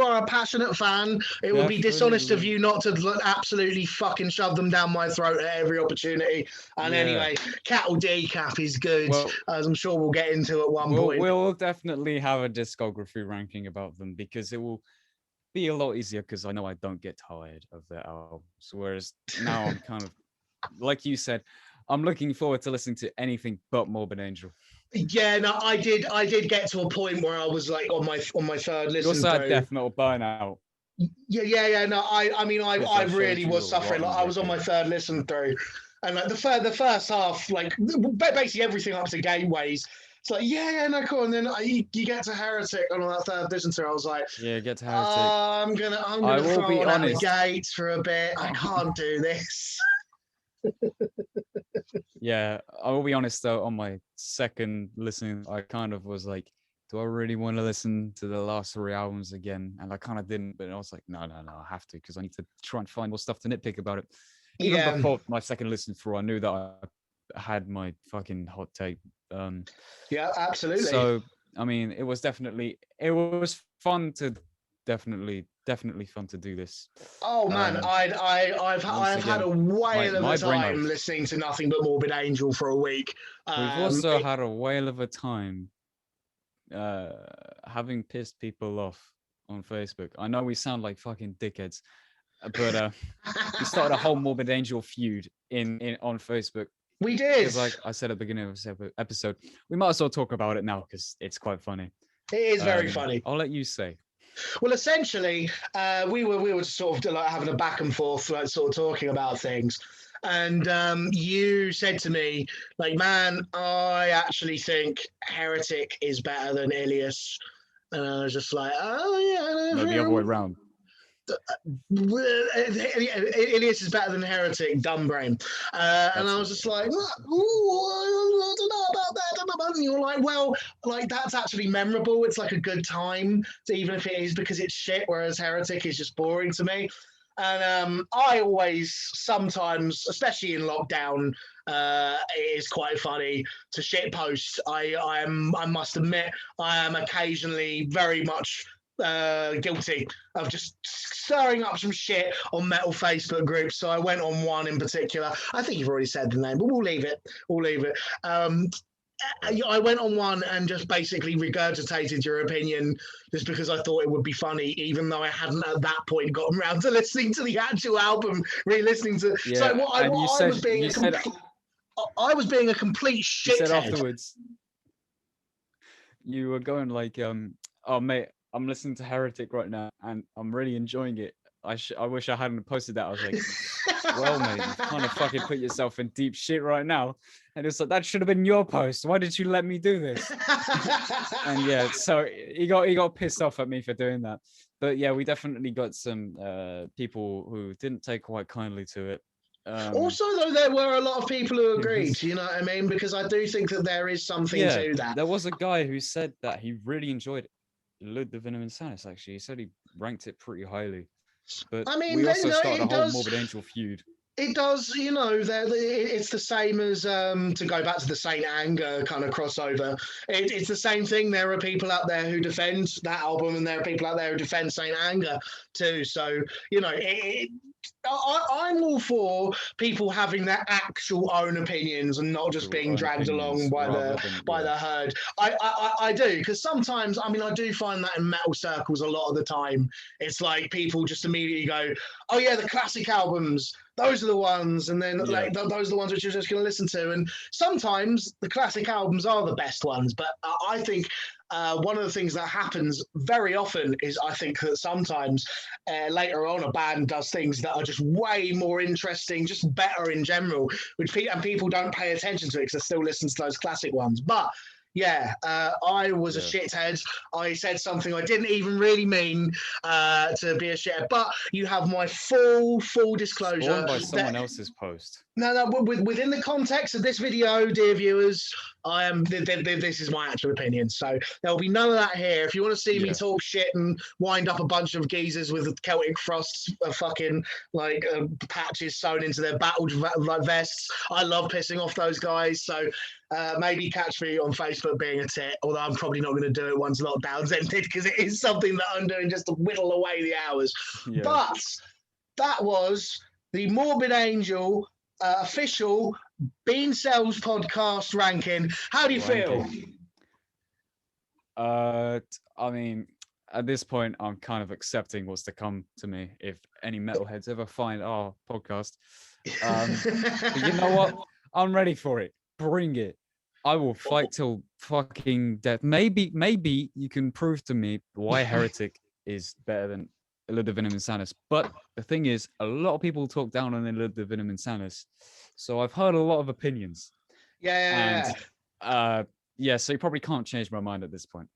are a passionate fan. It would be dishonest of you not to absolutely fucking shove them down my throat at every opportunity. And anyway, Cattle Decap is good, as I'm sure we'll get into at one point. We'll definitely have a discography ranking about them because it will be a lot easier because I know I don't get tired of their albums. Whereas now I'm kind of, like you said, I'm looking forward to listening to anything but Morbid Angel. Yeah, no, I did get to a point where I was like on my third listen through. You also had Death Metal Burnout. Yeah. No, I mean, I really was suffering. Like, I was on my third listen through, and like the first half, like basically everything up to Gateways. It's like, no, cool. And then you get to Heretic on that third listen through. I was like, get to Heretic. I'm gonna throw on out the gates for a bit. I can't do this. Yeah, I will be honest though, on my second listening, I kind of was like, do I really want to listen to the last 3 albums again? And I kind of didn't, but I was like, no, I have to, because I need to try and find more stuff to nitpick about it. Even before my second listen through, I knew that I had my fucking hot take. Yeah, absolutely. So, I mean, it was fun to definitely fun to do this. Oh man, I've had a whale of a time listening to nothing but Morbid Angel for a week. We've also had a whale of a time having pissed people off on Facebook. I know we sound like fucking dickheads, but we started a whole Morbid Angel feud in on Facebook. We did. Because like I said at the beginning of this episode, we might as well talk about it now because it's quite funny. It is very funny. I'll let you say. Well, essentially, we were sort of like having a back and forth, like sort of talking about things. And you said to me, like, man, I actually think Heretic is better than Ilias. And I was just like, oh, yeah. No, the other way around. Ilias is better than Heretic, dumb brain. And I was just like, ooh, I don't know about that. And you're like, well, like that's actually memorable. It's like a good time, even if it is because it's shit, whereas Heretic is just boring to me. And I always, sometimes, especially in lockdown, it is quite funny to shit post. I must admit, I am occasionally very much guilty of just stirring up some shit on metal Facebook groups. So I went on one in particular. I think you've already said the name, but we'll leave it. I went on one and just basically regurgitated your opinion just because I thought it would be funny, even though I hadn't at that point gotten around to listening to the actual album, re-listening to. Yeah, so I was being a complete shithead. You said afterwards, you were going like, "Oh mate, I'm listening to Heretic right now, and I'm really enjoying it. I wish I hadn't posted that." I was like, well, mate, you've kind of fucking put yourself in deep shit right now. And it's like, that should have been your post. Why did you let me do this? And yeah, so he got pissed off at me for doing that. But yeah, we definitely got some people who didn't take quite kindly to it. Also, though, there were a lot of people who agreed, you know what I mean? Because I do think that there is something to that. There was a guy who said that he really enjoyed it. Lud the Venom and Sanus, actually. He said he ranked it pretty highly. But I mean, we also started a it whole does. Morbid Angel feud. It does, it's the same as to go back to the Saint Anger kind of crossover. It's the same thing. There are people out there who defend that album, and there are people out there who defend Saint Anger too. So I'm all for people having their actual own opinions and not just being dragged along by the herd. I do, because sometimes, I mean, I do find that in metal circles a lot of the time. It's like people just immediately go, "Oh yeah, the classic albums. Those are the ones," and then like those are the ones which you're just going to listen to. And sometimes the classic albums are the best ones, but I think one of the things that happens very often is I think that sometimes later on a band does things that are just way more interesting, just better in general, which people don't pay attention to it because they still listen to those classic ones. But yeah, I was a shithead. I said something I didn't even really mean to be a shithead. But you have my full disclosure. Spawned by someone else's post. No, within the context of this video, dear viewers, I am. This is my actual opinion. So there will be none of that here. If you want to see me talk shit and wind up a bunch of geezers with Celtic Frosts, fucking like patches sewn into their battle vests, I love pissing off those guys. So maybe catch me on Facebook being a tit, although I'm probably not going to do it once lockdown's ended, because it is something that I'm doing just to whittle away the hours. Yeah. But that was the Morbid Angel official Bean Cells podcast ranking. How do you feel? I mean, at this point, I'm kind of accepting what's to come to me if any metalheads ever find our podcast. But you know what? I'm ready for it. Bring it. I will fight till fucking death. Maybe you can prove to me why Heretic is better than Illudivinum Insanus. But the thing is, a lot of people talk down on Illudivinum Insanus. So I've heard a lot of opinions. Yeah. So you probably can't change my mind at this point.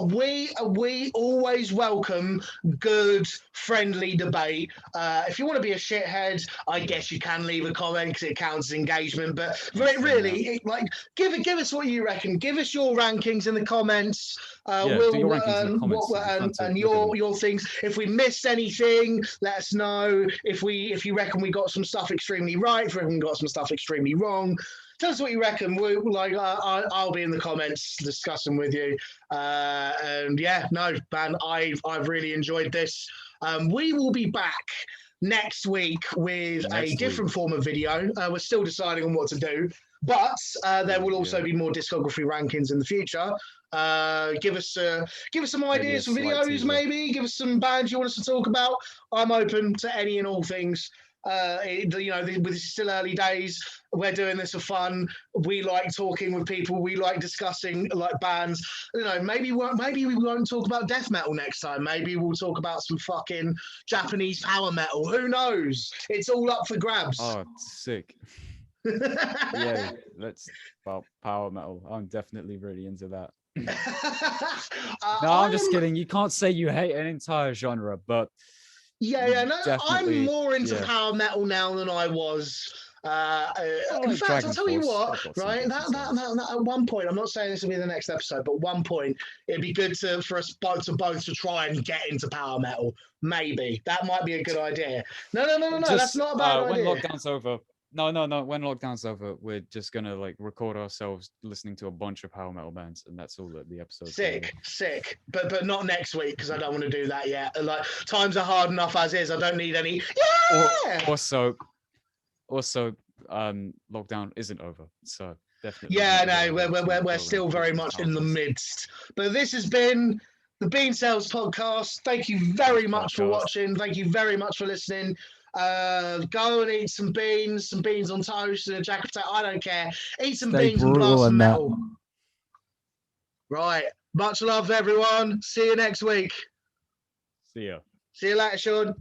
We always welcome good, friendly debate. If you want to be a shithead, I guess you can leave a comment because it counts as engagement. But really, give us what you reckon. Give us your rankings in the comments. We'll your rankings in the comments and your things. If we missed anything, let us know. If you reckon we got some stuff extremely right, if we reckon we got some stuff extremely wrong. Tell us what you reckon. I'll be in the comments discussing with you. And yeah, no, man, I've really enjoyed this. We will be back next week with a different form of video. We're still deciding on what to do, but there will also be more discography rankings in the future. Give us some ideas for videos, maybe. Give us some bands you want us to talk about. I'm open to any and all things. With still early days, we're doing this for fun. We like talking with people. We like discussing like bands. Maybe we won't talk about death metal next time. Maybe we'll talk about some fucking Japanese power metal. Who knows? It's all up for grabs. Oh, sick. Yeah, let's about power metal. I'm definitely really into that. No, I'm just kidding. You can't say you hate an entire genre, but I'm more into power metal now than I was. In fact, I'll tell you what, right? That at one point, I'm not saying this will be the next episode, but at one point, it'd be good for us both to try and get into power metal. Maybe that might be a good idea. No, that's not a bad idea. When lockdown's over. No. When lockdown's over, we're just gonna record ourselves listening to a bunch of power metal bands, and that's all that the episode. Sick. But not next week because I don't want to do that yet. Times are hard enough as is. I don't need any. Yeah. Also, lockdown isn't over, so definitely. Yeah, no, we're still very much in the midst. But this has been the Bean Cells podcast. Thank you very much for watching. Thank you very much for listening. Go and eat some beans on toast and a jack potato. I don't care. Eat some beans and blast some metal. Right. Much love, everyone. See you next week. See ya. See you later, Sean.